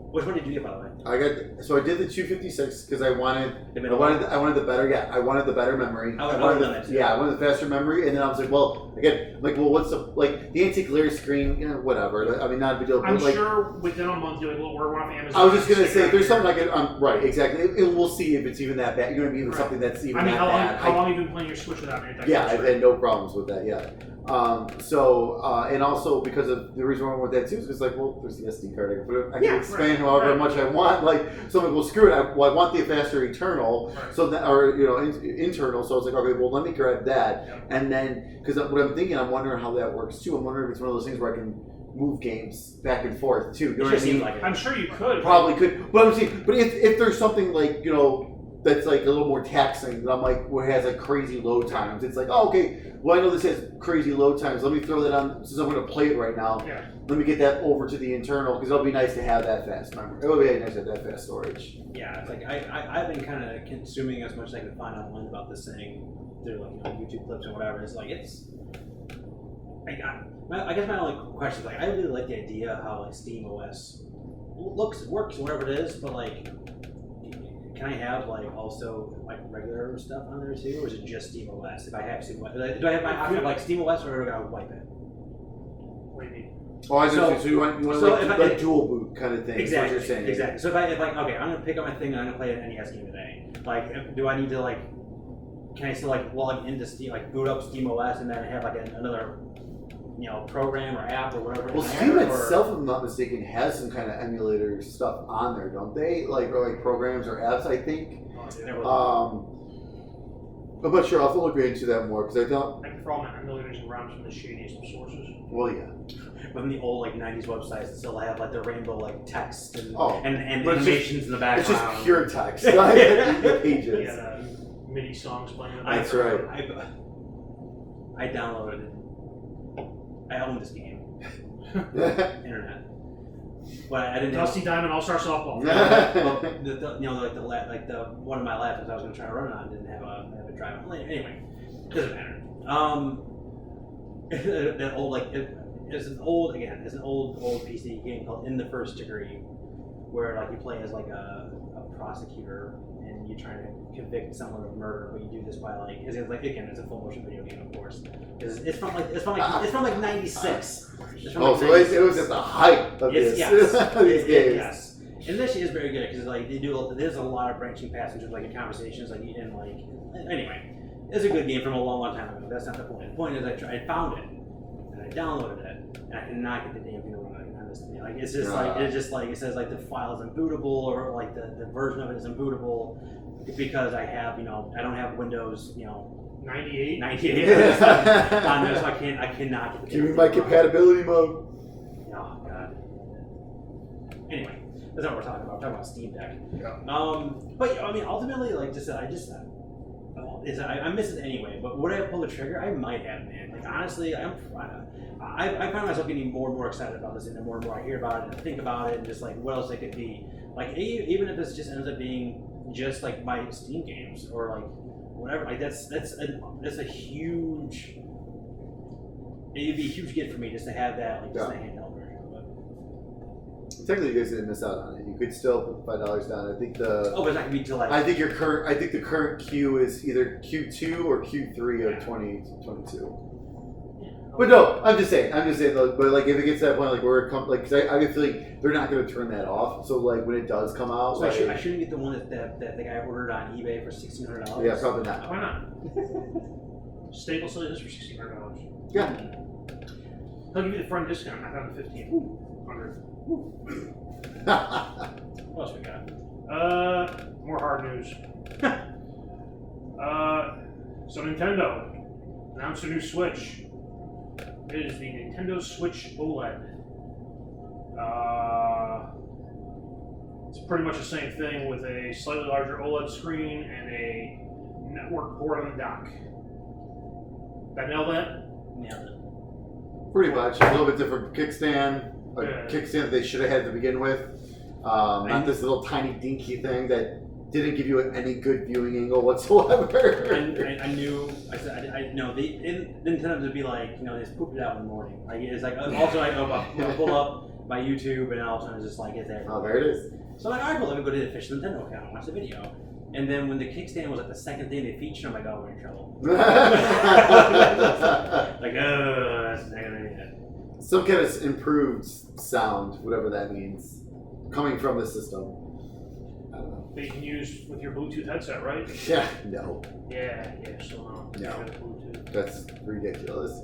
Which one did you get, by the way? I did the 256 because I wanted the better memory. I wanted the faster memory, and then I was like, well, again, like, well, what's the anti-glare screen? You know, whatever. I mean, not a big deal. I'm but like, sure within a month you're like, well, we're on Amazon. I was just gonna say, if there's something like it, right, exactly. We'll see if it's even that bad. You're gonna be even something that's even that bad. How long have you been playing your Switch without me? Yeah, I've had no problems with that. Yeah. And also because of the reason why I want that too is because, like, well, there's the SD card. I can put it, I can Yeah, expand right, however right. much I want. Like, so I'm like, well, screw it. I want the faster Eternal. Right. So that, or internal. So I was like, okay, well, let me grab that. Yep. And then, because what I'm thinking, I'm wondering how that works too. I'm wondering if it's one of those things where I can move games back and forth too. You know It what I just seems mean? like it. I'm sure you could. Probably could, but I'm saying, but if there's something like that's like a little more taxing, that I'm like where it has like crazy load times. It's like, oh, okay, well I know this has crazy load times. Let me throw that on since I'm going to play it right now. Yeah. Let me get that over to the internal because it'll be nice to have that fast memory. It would be nice to have that fast storage. Yeah, it's like I've been kind of consuming as much as I can find online about this thing through like YouTube clips and whatever. It's like I guess my only question is like I really like the idea of how like Steam OS works whatever it is, but like can I have like also like regular stuff on there too, or is it just Steam OS? If I have Steam OS, do I have my option of like Steam OS or do I gotta wipe it? What do you mean? Oh, I So- see. So you want so like, if I- like dual boot kind of thing? Exactly. Is what you're saying. Exactly. So if I like okay, I'm gonna pick up my thing and I'm gonna play an NES game today. Like, do I need to like? Can I still like log into Steam, like boot up Steam OS and then have like another program or app or whatever? Well, in Steam there, or- itself, if I'm not mistaken, has some kind of emulator stuff on there, don't they? Like programs or apps, I think. Never- I'm not sure. I'll have to look into that more because I thought. Like for all my emulators and ROMs from the shadiest of sources. Well, yeah. From the old like '90s websites that still have like the rainbow like text and Oh, and but it's animations in the It's background. just pure text. The pages. Yeah, MIDI songs playing. That's right. I downloaded it. I own this game. Internet. But I didn't. Dusty Diamond All Star Softball. Well, the one of my laptops I was going to try to run it on didn't have a drive. Anyway, doesn't matter. That old it's an old PC game called In the First Degree, where like you play as like a prosecutor and you're trying to convict someone of murder, but you do this by like it's a full motion video game, of course. It's from like '96. Oh, so it was at the height of Yes, these games. yes. And this is very good because like there's a lot of branching paths in terms of like conversations and like anyway, it's a good game from a long time ago. That's not the point. The point is I found it and I downloaded it and I cannot get the damn thing on this thing. Like it's just like it says like the file is unbootable or like the version of it is unbootable because I have I don't have Windows 98. 98 on there, so I cannot get the Give me damn my thing compatibility mode. Oh god. Anyway, that's not what we're talking about. We're talking about Steam Deck. Yeah. But I mean, ultimately, like I miss it anyway. But would I have pulled the trigger? I might have, man. Like honestly, I find myself getting more and more excited about this, and the more and more I hear about it and think about it, and just like what else it could be. Like even if this just ends up being just like my Steam games or like whatever. Like that's a huge. It'd be a huge gift for me just to have that, like just a handheld version of it. Technically, you guys didn't miss out on it. You could still put $5 down. I think Oh, but it's not gonna be till like. I think the current queue is either Q2 or Q3 of 2022. But no, I'm just saying though. But like, if it gets to that point, like where it comes, like, cause I have a feeling they're not going to turn that off. So like, when it does come out, So like, I shouldn't get the one that the guy ordered on eBay for $1,600. yeah, probably not. Why not? Staples selling this for $1,600. Yeah. He'll give you the front discount. I found the $1,500. What else we got? More hard news. So Nintendo announced a new Switch. It is the Nintendo Switch OLED. It's pretty much the same thing with a slightly larger OLED screen and a network board on the dock. Did I nail that? Nailed it. Pretty much. A little bit different kickstand. A Yeah. kickstand that they should have had to begin with. Not this little tiny dinky thing that didn't give you any good viewing angle whatsoever. I knew. I said I know. Nintendo would be like they just pooped it out in the morning. Like it's like also I pull up my YouTube and all of a sudden it's just like it's there. Oh, there it is. So I'm like, alright, well, let me go to the official Nintendo account and watch the video. And then when the kickstand was like the second thing they featured, I'm like, oh, we're in trouble. Like, that's not gonna be it. Some kind of improved sound, whatever that means, coming from the system. I don't know. That you can use with your Bluetooth headset, right? Yeah, no, Yeah, so No. Bluetooth. that's ridiculous.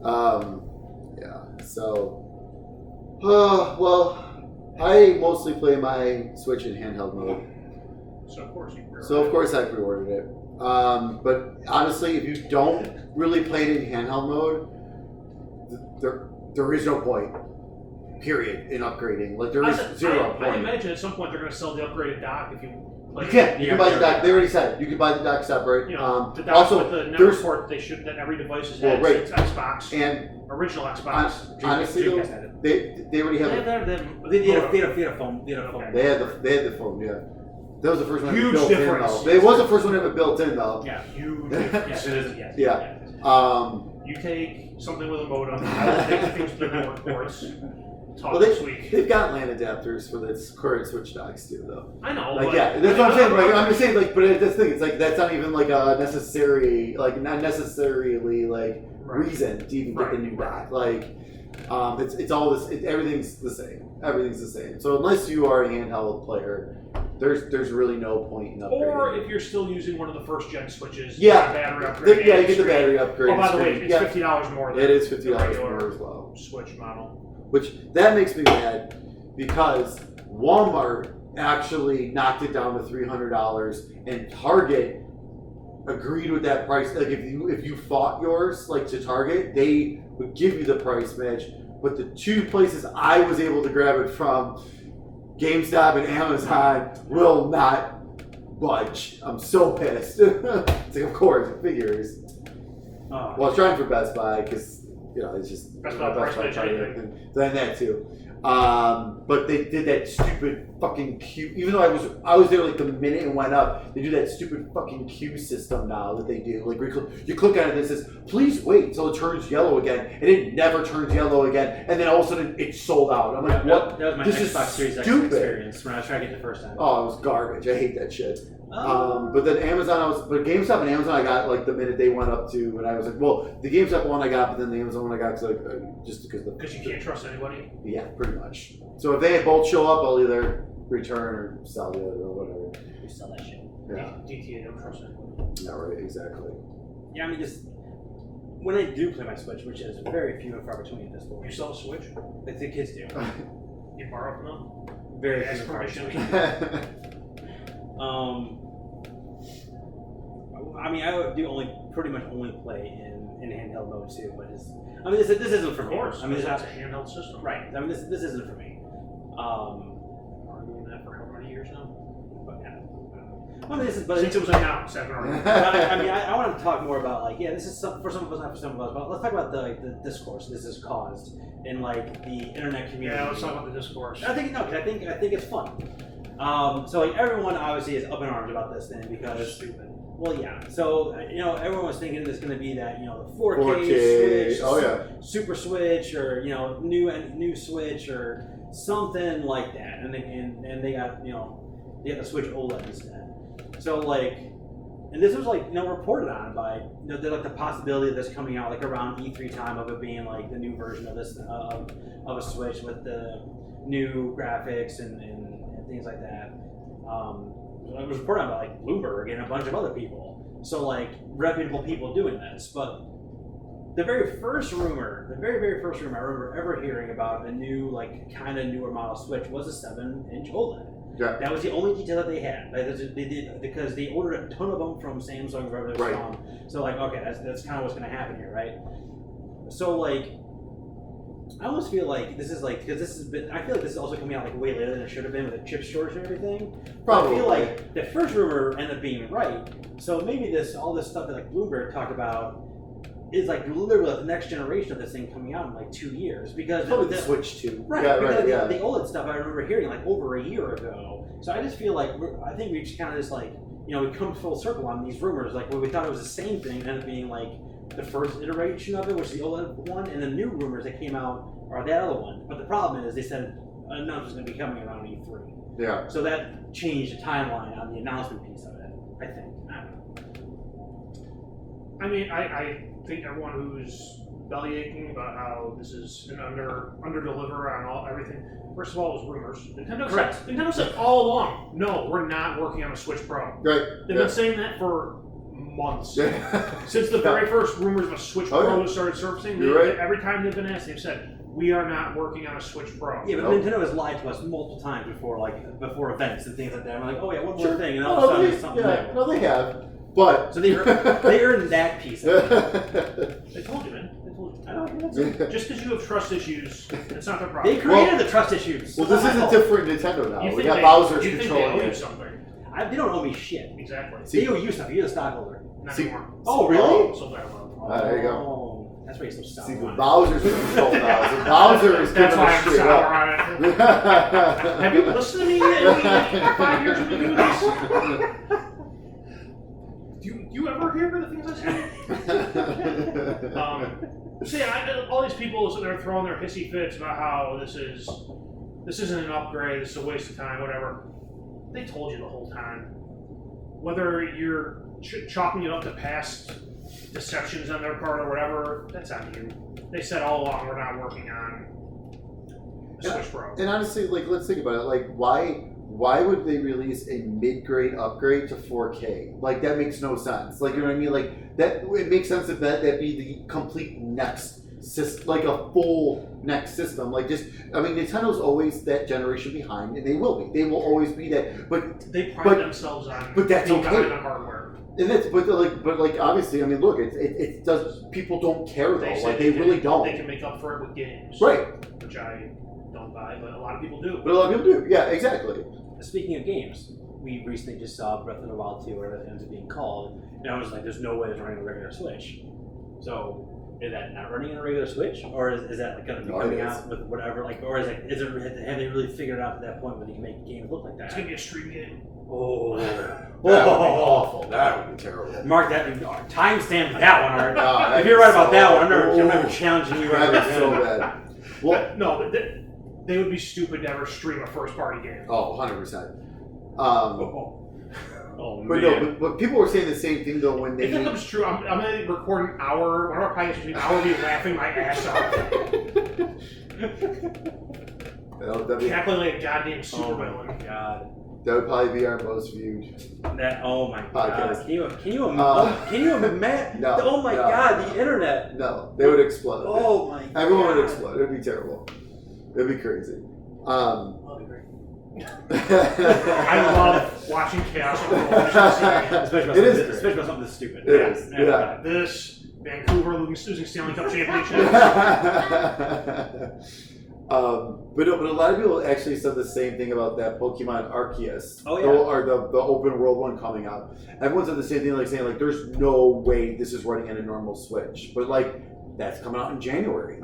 Yeah. So, well, I mostly play my Switch in handheld mode. So of course I pre-ordered it. But honestly, if you don't really play it in handheld mode, there is no point. Period. In upgrading, like there is zero point. I imagine at some point they're going to sell the upgraded dock if you. You can. You can buy the dock. They already said you can buy the dock separate. You know, the dock also, with the network port that every device has had since Xbox and original Xbox. Honestly, though, they already have. They had a phone. They had the phone. Yeah. That was the first one. Huge built difference. In, though. It was the first one ever built in, though. Yeah, huge. Yes, it is. Yes. Yeah. You take something with a modem. I will take the things with the network ports. They've got LAN adapters for the current Switch docks too, though. I know. Like, yeah, that's what I'm saying. Like, I'm just saying, like, but that's the thing. It's like that's not even like a necessary, like, not necessarily like reason to even get the new dock. Like, it's all this. Everything's the same. Everything's the same. So unless you are a handheld player, there's really no point in upgrading. Or if you're still using one of the first gen switches, yeah, battery upgrade. You get the battery upgrade. Oh, by the way, it's $50 more. It is $50 more as well. Switch model. Which that makes me mad because Walmart actually knocked it down to $300 and Target agreed with that price. Like if you fought yours like to Target, they would give you the price match. But the two places I was able to grab it from, GameStop and Amazon, will not budge. I'm so pissed. It's like, of course, it figures. Well, I was trying for Best Buy because it's just Best Buy price match. Then that too. But they did that stupid fucking queue. Even though I was there like the minute it went up, they do that stupid fucking queue system now that they do. Like you click on it and it says, "Please wait until it turns yellow again," and it never turns yellow again. And then all of a sudden it's sold out. I'm like, what? That was my this Xbox Series X stupid experience when I was trying to get the first time. Oh, it was garbage. I hate that shit. But then but GameStop and Amazon I got like the minute they went up to, and I was like, well, the GameStop one I got, but then the Amazon one I got just because you can't trust anybody. Yeah, pretty much. So if they both show up, I'll either return or sell the other or whatever. You sell that shit. Yeah. DTA, don't trust anybody. Yeah, right. Exactly. Yeah, I mean, just when I do play my Switch, which is very few and far between at this point. You sell a Switch? The kids do. You borrow from them? Very ask few and far permission. between. I mean, I do pretty much only play in handheld mode too, but this isn't for me. Of course, I mean, that's a handheld system. Right. I mean, this isn't for me. Arguing that for how many years now? But yeah. I mean, Since it was announced, I've been arguing. I mean, I want to talk more about this is for some of us, not for some of us, but let's talk about the discourse this has caused in the internet community. Yeah, let's talk about the discourse. I think it's fun. So everyone obviously is up in arms about this thing because it's stupid. Well, yeah. So everyone was thinking it's going to be that the 4K Switch, Super Switch, or new Switch, or something like that, and they got the Switch OLED instead. So and this was reported on by the possibility of this coming out around E3 time, of it being the new version of this of a Switch with the new graphics and things like that. It was reported on by Bloomberg and a bunch of other people. So reputable people doing this. But the very first rumor I remember ever hearing about a new kind of newer model Switch was a 7-inch OLED. Yeah. That was the only detail that they had. They did because they ordered a ton of them from Samsung, wherever they're from. So okay, that's kind of what's going to happen here, right? So I almost feel this is because this has been. I feel this is also coming out way later than it should have been with the chip shortage and everything. Probably. But I feel the first rumor ended up being right. So maybe all this stuff that Bloomberg talked about is literally the next generation of this thing coming out in 2 years, because probably the Switch 2. Right. Yeah, because right. The OLED stuff I remember hearing over a year ago. So I just feel I think we just kind of just we come full circle on these rumors. Where we thought it was the same thing ended up being the first iteration of it, which is the OLED one, and the new rumors that came out are that other one. But the problem is they said an announcement is going to be coming around E3. Yeah. So that changed the timeline on the announcement piece of it, I think. I don't know. I mean, I think everyone who's bellyaching about how this is an under deliver on everything. First of all, it was rumors. Nintendo said all along, no, we're not working on a Switch Pro. Right. They've been saying that for months. Since the very first rumors of a Switch Pro started surfacing, every time they've been asked, they've said, "We are not working on a Switch Pro." Yeah, but Nintendo has lied to us multiple times before events and things like that. I'm like, oh yeah, one more thing, and all of a sudden it's something new. No, they have. But so they earned that piece of it. They told you, man. They told you. I don't think that's it. Just because you have trust issues, it's not their problem. They created the trust issues. Well, this is a different Nintendo now. You We think got Bowser's you think they controlling owe you it. something? They don't owe me shit. Exactly. They owe you stuff. You're the stockholder. Not See- anymore. Oh, really? So bad, well. There you go. Oh, that's why you're so sour. See, on it. Bowser's in control now. So Bowser is That's giving why us I'm shit sour up. on it. Have you listened to me in 5 years we've been doing this? Do you ever hear the things I say? So yeah, all these people sitting there throwing their hissy fits about how this isn't an upgrade, this is a waste of time, whatever. They told you the whole time. Whether you're chalking it up to past deceptions on their part or whatever, that's on you. They said all along we're not working on the Switch Pro. And honestly, like, let's think about it. Like, why would they release a mid-grade upgrade to 4K? Like, that makes no sense. Like, you know what I mean? Like, that it makes sense that that be the complete next system, like a full next system. Like, just, I mean, Nintendo's always that generation behind, and they will be. They will always be that. But they pride themselves on but that's being okay. behind on hardware. And that's but like obviously, I mean, look, it does. People don't care though. Like, they can, really don't. They can make up for it with games, right? Which I don't buy, but a lot of people do. But a lot of people do. Yeah, exactly. Speaking of games, we recently just saw Breath of the Wild 2, or whatever it ends up being called, and I was like, there's no way it's running a regular Switch. So, is that not running on a regular Switch? Or is that like going to be coming out with whatever, like, or have they really figured it out to that point where they can make games look like that? It's going to be a stream game. Oh. That would be awful. That would be terrible. Mark that, timestamp that one, Art. Oh, if you're right about so, that one, I'm never challenging you right That is so now. bad. Well, no, they would be stupid to ever stream a first-party game. Oh, 100%. Oh, but man. no, but people were saying the same thing though when they. If that comes true, I'm going to record an hour. One of our podcasts, an hour of me laughing my ass off, cackling like a goddamn supervillain. Oh my god. That would probably be our most viewed. Oh my Podcast. god. Can you imagine? No, oh my god, the internet. No, they would explode. Oh my god. Everyone would explode. It would be terrible. It would be crazy. That'd be great. I love watching chaos unfold. Especially about something this stupid. It is. Yeah. This, Vancouver losing Stanley Cup championship. But a lot of people actually said the same thing about that Pokemon Arceus. Oh, yeah. Or the open world one coming out. Everyone said the same thing, like saying like there's no way this is running on a normal Switch. But like that's coming out in January.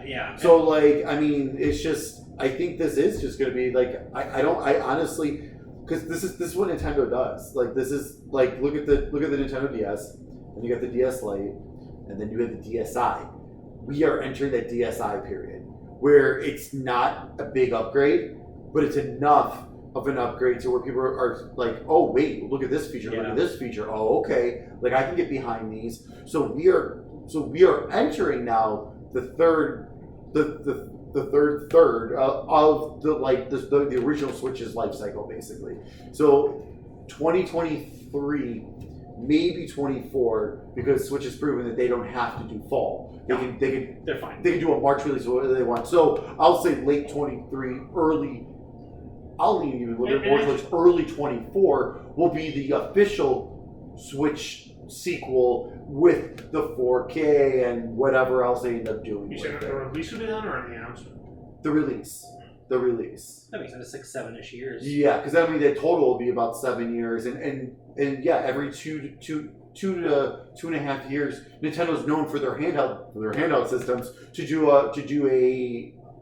Yeah. So like I mean it's just I think this is just gonna be like I honestly because this is what Nintendo does. Like this is like look at the Nintendo DS and you got the DS Lite and then you have the DSi. We are entering that DSi period where it's not a big upgrade, but it's enough of an upgrade to where people are like, oh wait, look at this feature, look at this feature. Oh okay, like I can get behind these. So we are entering now the third of the original Switch's life cycle basically. So 2023, maybe 24, because Switch has proven that they don't have to do fall. They're fine. They can do a March release whatever they want. So I'll say late 23, early. I'll lean even a little bit more towards early 24 will be the official Switch sequel with the 4K and whatever else they end up doing. You said the release would be done or the announcement? The release. That makes sense. 6-7-ish years. Yeah, because I mean the total will be about 7 years, and yeah, every two to 2.5 years, Nintendo's known for their handheld systems to do a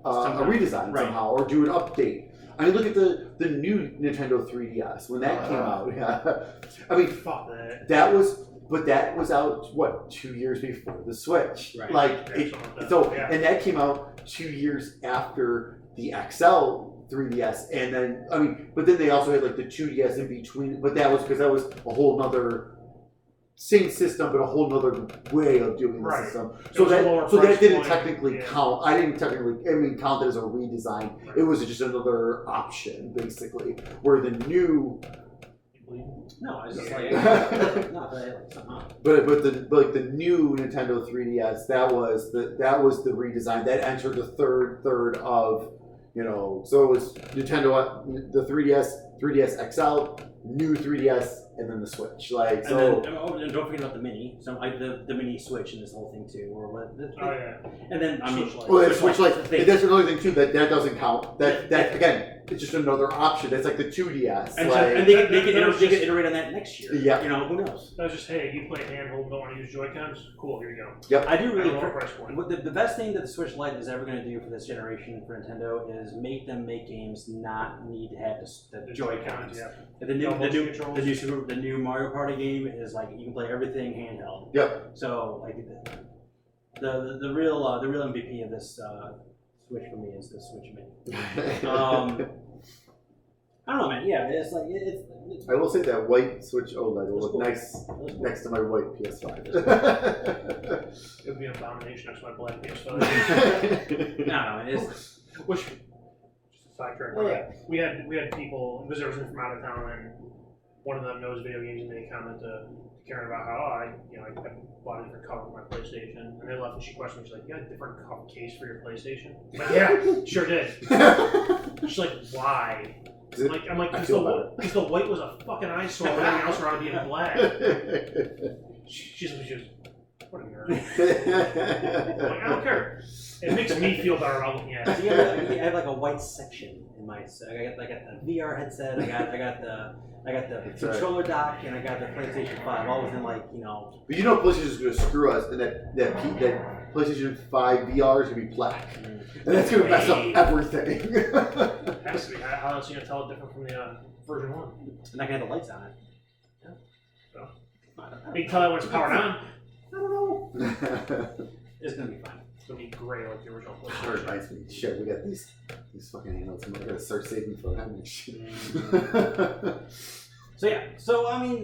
redesign somehow or do an update. I mean, look at the new Nintendo 3DS when that came out. Yeah, I mean, fuck that. That was out what 2 years before the Switch, right? Like and that came out 2 years after the XL 3DS, and then but then they also had like the 2DS in between. But that was because that was a whole nother same system, but a whole nother way of doing the system. So that didn't technically count. I didn't technically count it as a redesign. Right. It was just another option basically. Where the new No, I was just like, no, but something on. But the new Nintendo 3DS, that was the redesign that entered the third of, so it was Nintendo, the 3DS XL, new 3DS, and then the Switch. Like, so. And don't forget about the mini. So the mini Switch in this whole thing too, or what? Oh yeah. And then Switch Lite. That's another thing too that doesn't count. That again, it's just another option. It's like the 2DS. And, like, and they can iterate on that next year. Yeah. Who knows? That was just, hey, you play handhold, don't want to use Joy-Cons? Cool, here you go. Yep. I do really. Price point. The best thing that the Switch Lite is ever going to do for this generation for Nintendo is make them make games not need to have the Joy-Cons. Yeah. The new Mario Party game is like you can play everything handheld. Yep. So like the real MVP of this Switch for me is the Switch Mini. I don't know, man. Yeah, it's like it's. I will say that white Switch OLED will look cool. nice next to my white PS5. It would be an abomination next to my black PS5. No, it's. Which, just a sidetrack. Oh, yeah. We had people, visitors from out of town, and one of them knows video games, and they comment to Karen about how I bought a different cover for my PlayStation, and they left, and she questioned me. She's like, "You got a different cover case for your PlayStation?" I'm like, "Yeah, sure did." She's like, "Why?" I'm like, because the white was a fucking eyesore, but everything else around being black. She's what a nerd. I'm like, I don't care. It makes me feel better about looking at it. I have like a white section in my. I got the VR headset. I got the controller dock, and I got the PlayStation 5. All within like. But PlayStation's going to screw us, and that PlayStation 5 VR is going to be black, and that's going to mess up everything. It has to be. How else are you going to tell it different from the version 1? And I can have the lights on it. Yeah. So. You can tell that when it's powered on. I don't know. It's going to be fine. It's going to be gray like the original That PlayStation. reminds me. Shit, we got these fucking handles. I'm going to start saving for them. So I mean,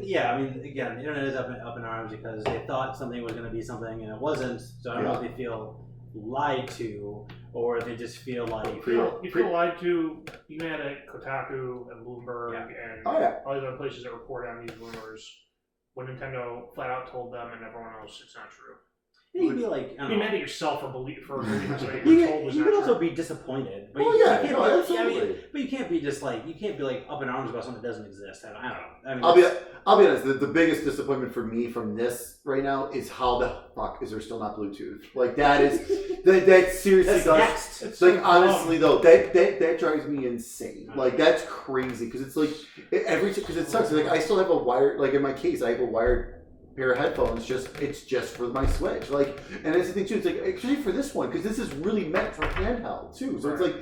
again, the internet is up in arms because they thought something was going to be something and it wasn't. So I don't know if they feel lied to or they just feel like You feel lied to. You had at Kotaku and Bloomberg and all these other places that report on these rumors when Nintendo flat out told them and everyone else it's not true. You'd be like, be mad at yourself for believing something you you're told was you not could also true. be disappointed. But absolutely. But you can't be like up in arms about something that doesn't exist. I don't know. I mean, I'll be honest. The biggest disappointment for me from this right now is how the fuck is there still not Bluetooth? Like that seriously does. It's like honestly though, that drives me insane. Like that's crazy because it's like because it sucks. Like I still have a wired in my case. I have a wired pair of headphones. It's just for my Switch. Like, and that's the thing too. It's like actually for this one because this is really meant for handheld too. So it's like.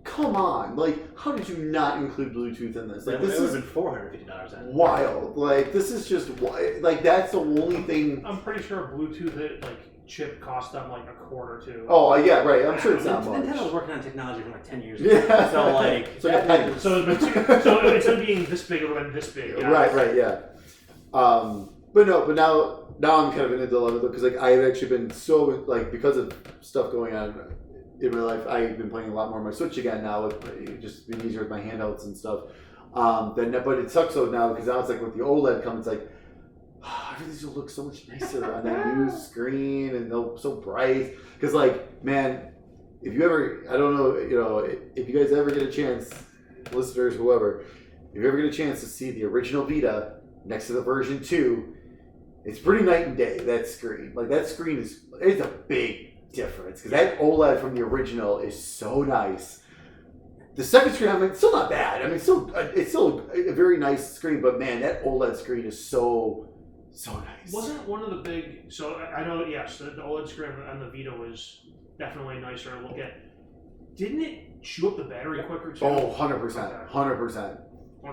Come on, like, how did you not include Bluetooth in this? Like, this is $450. wild. Like, this is just like that's the only thing. I'm pretty sure a Bluetooth chip cost them like $1 too. Oh yeah, right. I'm sure it's not much. Nintendo's working on technology for like 10 years ago. Yeah. So like, so instead of being this big, it would have been this big. Yeah. Right, yeah. But now I'm kind of in a dilemma though because like I've actually been so like because of stuff going on in my life, I've been playing a lot more on my Switch again now. It's just been easier with my handhelds and stuff. But it sucks though now because now it's like with the OLED coming, it's like everything's gonna look so much nicer on that new screen and so bright. Because like, man, if you ever, I don't know, if you guys ever get a chance, listeners, whoever, if you ever get a chance to see the original Vita next to the version 2, it's pretty night and day. That screen, it's a big difference because that OLED from the original is so nice. The second screen, it's still not bad. It's still a very nice screen, but man, that OLED screen is so nice. Wasn't one of the big? So I know, yes, the OLED screen on the Vita was definitely nicer to look at. Didn't it chew up the battery quicker too? Oh, 100%, 100%.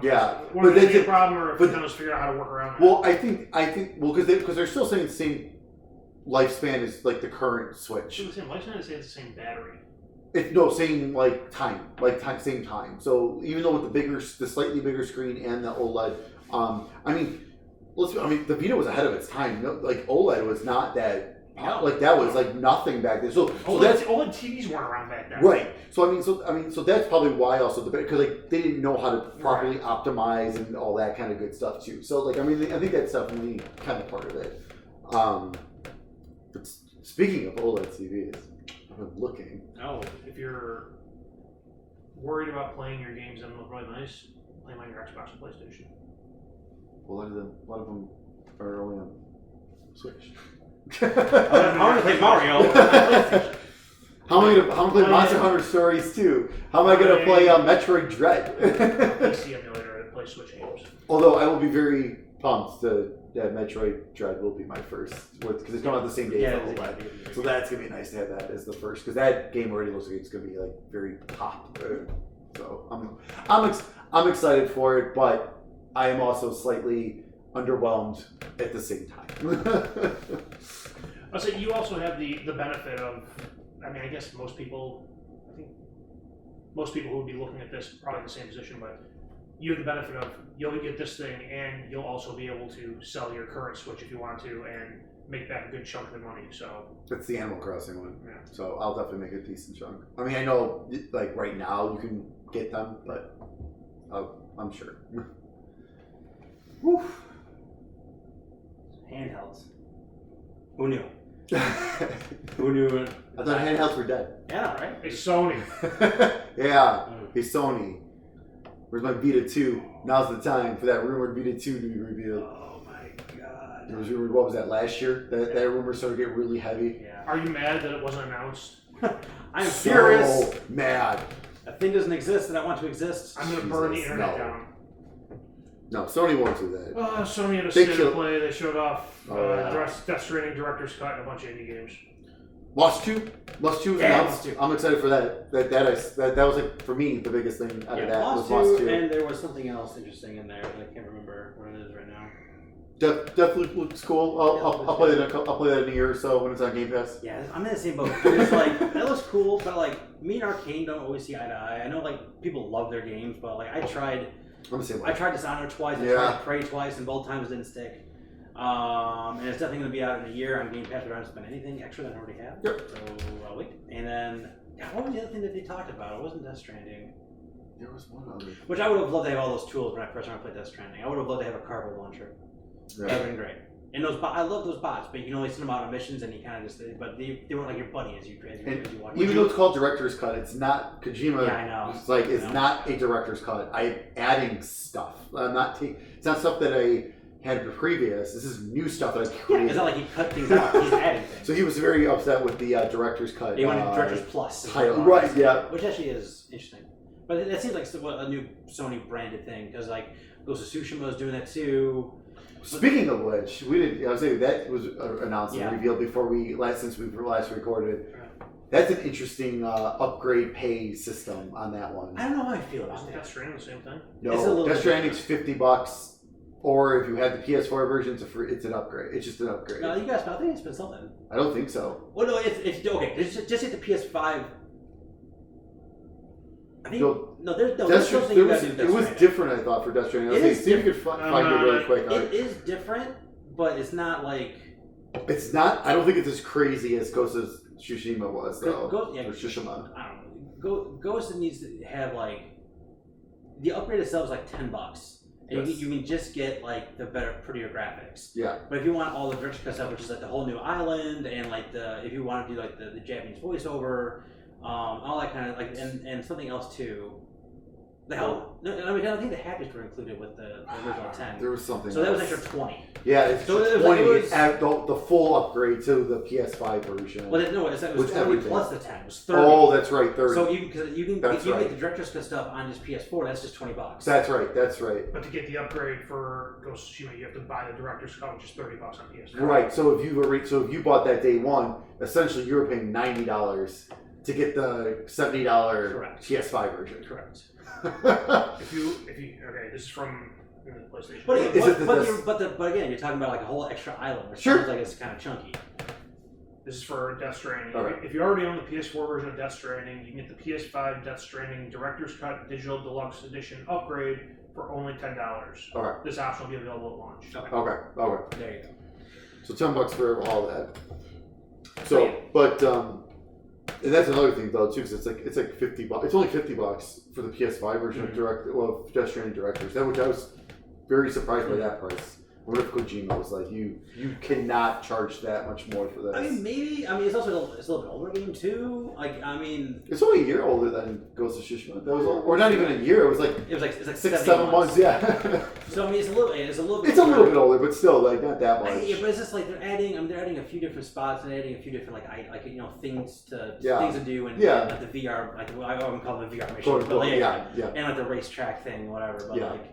Yeah, but that's a problem, or if Nintendo's figured out how to work around that. Well, I think because they're still saying the same lifespan is like the current Switch. It's the same lifespan. It's the same battery. Same same time. So even though with the slightly bigger screen and the OLED, the Vita was ahead of its time. Like OLED was not that No. like that was like nothing back then. So OLED TVs weren't around back then. right. So so that's probably why also because like they didn't know how to properly optimize and all that kind of good stuff too. So like I think that's definitely kind of part of it. But speaking of OLED TVs, I've been looking. Oh, if you're worried about playing your games that look really nice, play them on your Xbox and PlayStation. Well, a lot of them are only on Switch. I want to play Mario. How am I gonna play Monster Hunter Stories 2? How am I gonna play Metroid Dread? PC emulator to play Switch games. Although I will be very pumped that Metroid Dread will be my first, because it's coming out the same day as OLED. So that's gonna be nice to have that as the first, because that game already looks like it's gonna be like very pop. So I'm excited for it, but I am also slightly underwhelmed at the same time. I'll say you also have the benefit of, I guess most people who would be looking at this are probably in the same position, but you have the benefit of you'll get this thing and you'll also be able to sell your current Switch if you want to and make back a good chunk of the money. So that's the Animal Crossing one. Yeah. So I'll definitely make a decent chunk. I know like right now you can get them, but I'm sure. Whew. Handhelds. Who knew? Who knew? I thought handhelds were dead. Yeah, right? Hey, Sony. Yeah. Hey, Sony. Where's my Vita 2? Now's the time for that rumored Vita 2 to be revealed. Oh my god. There was rumored, what was that, last year? That rumor started to get really heavy. Yeah. Are you mad that it wasn't announced? I'm so furious. Mad. That thing doesn't exist and I want to exist. I'm going to burn the Jesus, internet no. down. No, Sony won't do that. Sony had a They state of play. They showed off Death Stranding Director's Cut and a bunch of indie games. Lost 2 was announced. 2. I'm excited for that. That was like for me the biggest thing out of that was Lost 2, 2. and there was something else interesting in there, but I can't remember what it is right now. Definitely looks cool. I'll play that. I'll play that in a year or so when it's on Game Pass. Yeah, I'm in the same boat. It's like that looks cool, but like me and Arcane don't always see eye to eye. I know like people love their games, but like I tried Dishonored twice, I tried Prey twice, and both times didn't stick. And it's definitely going to be out in a year on Game Pass, but I don't spend anything extra that I already have. Yep. So I'll wait. And then, what was the other thing that they talked about? It wasn't Death Stranding. There was one other. Which I would have loved to have all those tools when I first played Death Stranding. I would have loved to have a cargo launcher. Yeah. That would have been great. And those I love those bots, but you can only send them out on missions, and you kind of just. But they weren't like your buddy as you watch. Even though it's called Director's Cut, it's not Kojima. Yeah, I know. It's not a Director's Cut. I'm adding stuff. I'm not. It's not stuff that I had previous. This is new stuff that I created. Yeah, it's not like he cut things out. He's adding things. So he was very upset with the Director's Cut. He wanted Director's Plus. Title. Right. Yeah. Which actually is interesting. But it seems like a new Sony branded thing because like Ghost of Tsushima is doing that too. Speaking of which, I was saying that was announced and revealed before since we last recorded. That's an interesting upgrade pay system on that one. I don't know how I feel about Isn't that. Death Stranding the same thing? No, Death Stranding's $50, or if you had the PS4 version, it's an upgrade. It's just an upgrade. No, you guys, I think it's been something. I don't think so. Well, no, it's okay. Just hit the PS5. I think there's something you gotta do. It was different, I thought, for Death Stranding. See if you could find it really quick. It is different, but it's not like. It's not. I don't think it's as crazy as Ghost of Tsushima was, though. Or Tsushima. I don't know. Ghost needs to have like the upgrade itself is like $10, and you can just get like the prettier graphics. Yeah. But if you want all the director's cut stuff, which is like the whole new island, and like if you want to do like the Japanese voiceover. All that kind of like, and something else too. The hell, no, I mean I think the happies were included with the original 10. There was something. So that was extra 20. Yeah, it's so it 20 was, the full upgrade to the PS5 version. Well, no, it was 20 everything. plus the 10. It was 30. Oh, that's right, 30. So you can get the director's cut stuff on just PS4. That's just $20. That's right. But to get the upgrade for Ghost of Tsushima, you have to buy the director's cut, which is $30 on PS4. Right. So if you bought that day one, essentially you were paying $90 to get the $70 PS5 version. Correct. if you this is from the PlayStation. But again, you're talking about like a whole extra island, which sure. sounds like it's kind of chunky. This is for Death Stranding. Right. If you already own the PS4 version of Death Stranding, you can get the PS5 Death Stranding Director's Cut Digital Deluxe Edition upgrade for only $10. All right. This option will be available at launch. Okay. There you go. So $10 for all that. So, but and that's another thing though too, because it's like $50. It's only $50 for the PS5 version of Death Stranding Directors. That which I was very surprised by that price. I wonder if Kojima was like, you cannot charge that much more for this. I mean, maybe. I mean, it's also it's a little bit older game too. Like, I mean, it's only a year older than Ghost of Tsushima. That was, or not even a year. It was like it's like 6-7 months. Yeah. So I mean, it's a little bit. It's a little bit older, but still, like not that much. Yeah, but it's just like they're adding a few different spots and adding a few different things to do and like the VR, like I wouldn't call it the VR mission, and like the racetrack thing, whatever. But like.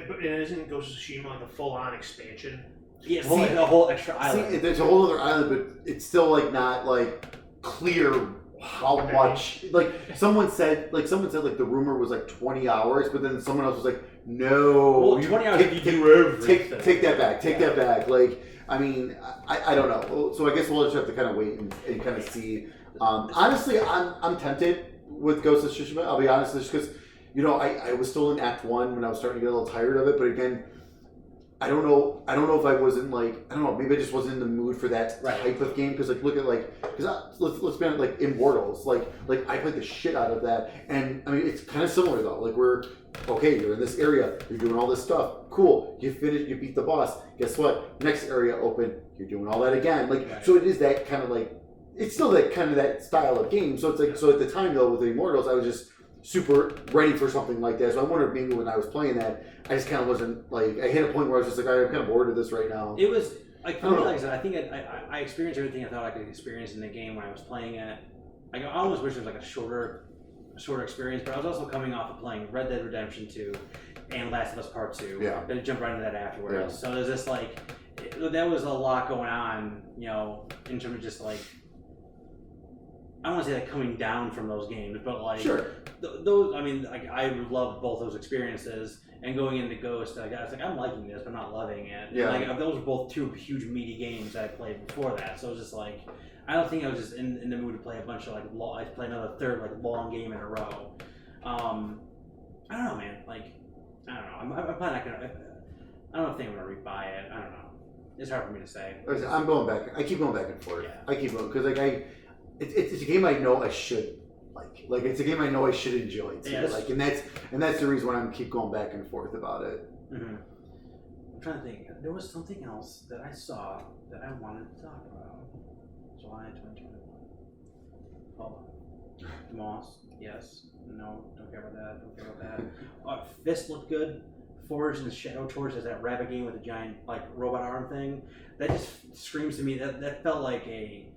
But isn't Ghost of Tsushima like a full-on expansion? Yeah, it's a whole extra island. See, there's a whole other island, but it's still like not like clear how much. Like someone said like the rumor was like 20 hours, but then someone else was like, no, well, 20 hours. You do everything. Take that back. Take that back. Like, I mean, I don't know. So I guess we'll just have to kind of wait and kind of see. Honestly, I'm tempted with Ghost of Tsushima. I'll be honest, just because. You know, I was still in Act 1 when I was starting to get a little tired of it, but again, I don't know if I wasn't like, I don't know, maybe I just wasn't in the mood for that type of game, because like, look at like, because let's be honest, like Immortals, like I played the shit out of that, and I mean, it's kind of similar though, like you're in this area, you're doing all this stuff, cool, you finish, you beat the boss, guess what, next area open, you're doing all that again, like, so it is that kind of like, it's still that kind of that style of game, so it's like, so at the time though, with the Immortals, I was just super ready for something like that. So I wonder if maybe when I was playing that, I just kind of wasn't like, I hit a point where I was just like, I'm kind of bored of this right now. It was like, for me, like I said, I think I experienced everything I thought I could experience in the game when I was playing it. I almost wish it was like a shorter experience, but I was also coming off of playing Red Dead Redemption 2 and Last of Us Part 2. Yeah. Then jump right into that afterwards. Yeah. So there's just like, that was a lot going on, you know, in terms of just like, I don't want to say like coming down from those games, but like those. I mean, like I loved both those experiences, and going into Ghost, I was like, I'm liking this, but not loving it. Yeah. And like those were both two huge meaty games I played before that, so it was just like, I don't think I was just in the mood to play a bunch of like I play another third like long game in a row. I don't know, man. Like, I don't know. I'm probably not gonna. I don't think I'm gonna rebuy it. I don't know. It's hard for me to say. I'm going back. I keep going back and forth. Yeah. I keep going because like It's a game I know I should like. Like it's a game I know I should enjoy too. Yes. Like, and that's the reason why I'm keep going back and forth about it. Mm-hmm. I'm trying to think. There was something else that I saw that I wanted to talk about. July 2021. Hold on. Moss. Yes. No. Don't care about that. Don't care about that. Fist looked good. Forged and Shadow Torch is that rabbit game with a giant like robot arm thing. That just screams to me that felt like a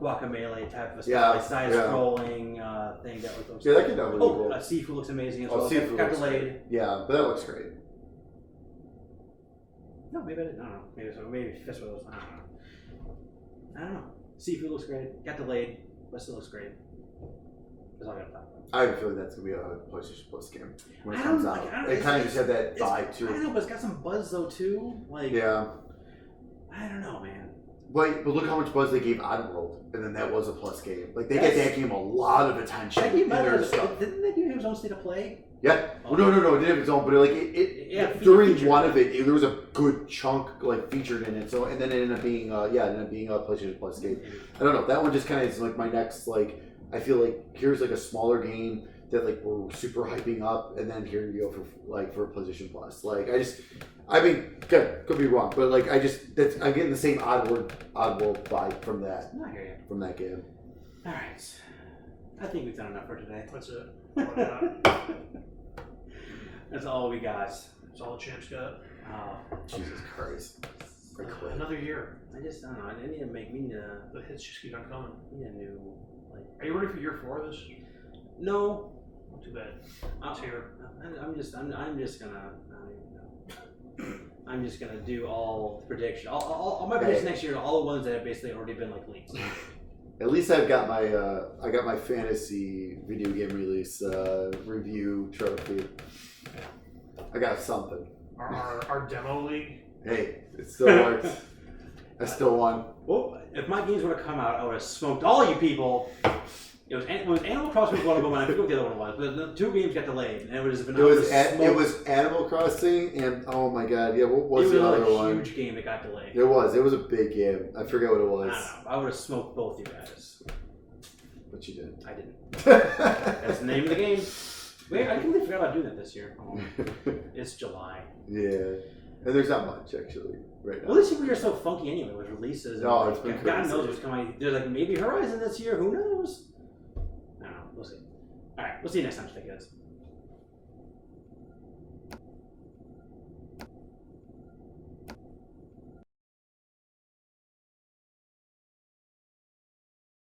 Guacamelee type of like side-scrolling thing that looks. Yeah, that could really cool. Sifu looks amazing as well. Sifu got looks delayed. great. Yeah, but that looks great. No, maybe I didn't. I don't know. Maybe so. Maybe Fist was. I don't know. Sifu looks great. Got delayed, but still looks great. That's all I got to talk about. I have a feeling that's gonna be a PlayStation Plus game when it comes out. It kind of just had that vibe too. I don't know, but it's got some buzz though too. Like, yeah. I don't know, man. But look how much buzz they gave Oddworld, and then that was a Plus game. Like they get that game a lot of attention. Didn't they give him his own state of play? Yeah. Oh. No, it didn't have its own, but like during one of it, there was a good chunk like featured in it. So and then it ended up being a PlayStation Plus game. I don't know. That one just kind of is like my next like. I feel like here's like a smaller game that like we're super hyping up, and then here you go for PlayStation Plus. Like I mean, could be wrong, but like I'm getting the same Oddworld vibe from that. I hear you. From that game. All right, I think we've done enough for today. That's it. That's all we got. That's all the champs got. Jesus Christ! Another year. I don't know. I need to make me the hits just keep on coming. We need a new. Are you ready for year 4 of this? No. Not too bad. It's here. I'm just gonna do all the predictions. All my predictions next year are all the ones that have basically already been like leaked. At least I've got my fantasy video game release review trophy. I got something. Our demo league. Hey, it still works. I still won. Well, if my games would have come out, I would have smoked all you people. It was Animal Crossing was one of them, and I forget what the other one was. But the two games got delayed, and it was It was Animal Crossing, and oh my god, yeah, what was the other one? It was a huge game that got delayed. It was a big game. I forget what it was. I don't know. I would have smoked both you guys. But you didn't. I didn't. That's the name of the game. Wait, I completely forgot about doing that this year. Oh, it's July. Yeah. And there's not much, actually, right now. Well, this year are so funky anyway with releases. No, and it's been God crazy. knows what's coming. There's like maybe Horizon this year. Who knows? I don't know. We'll see. All right. We'll see you next time. Take care, guys.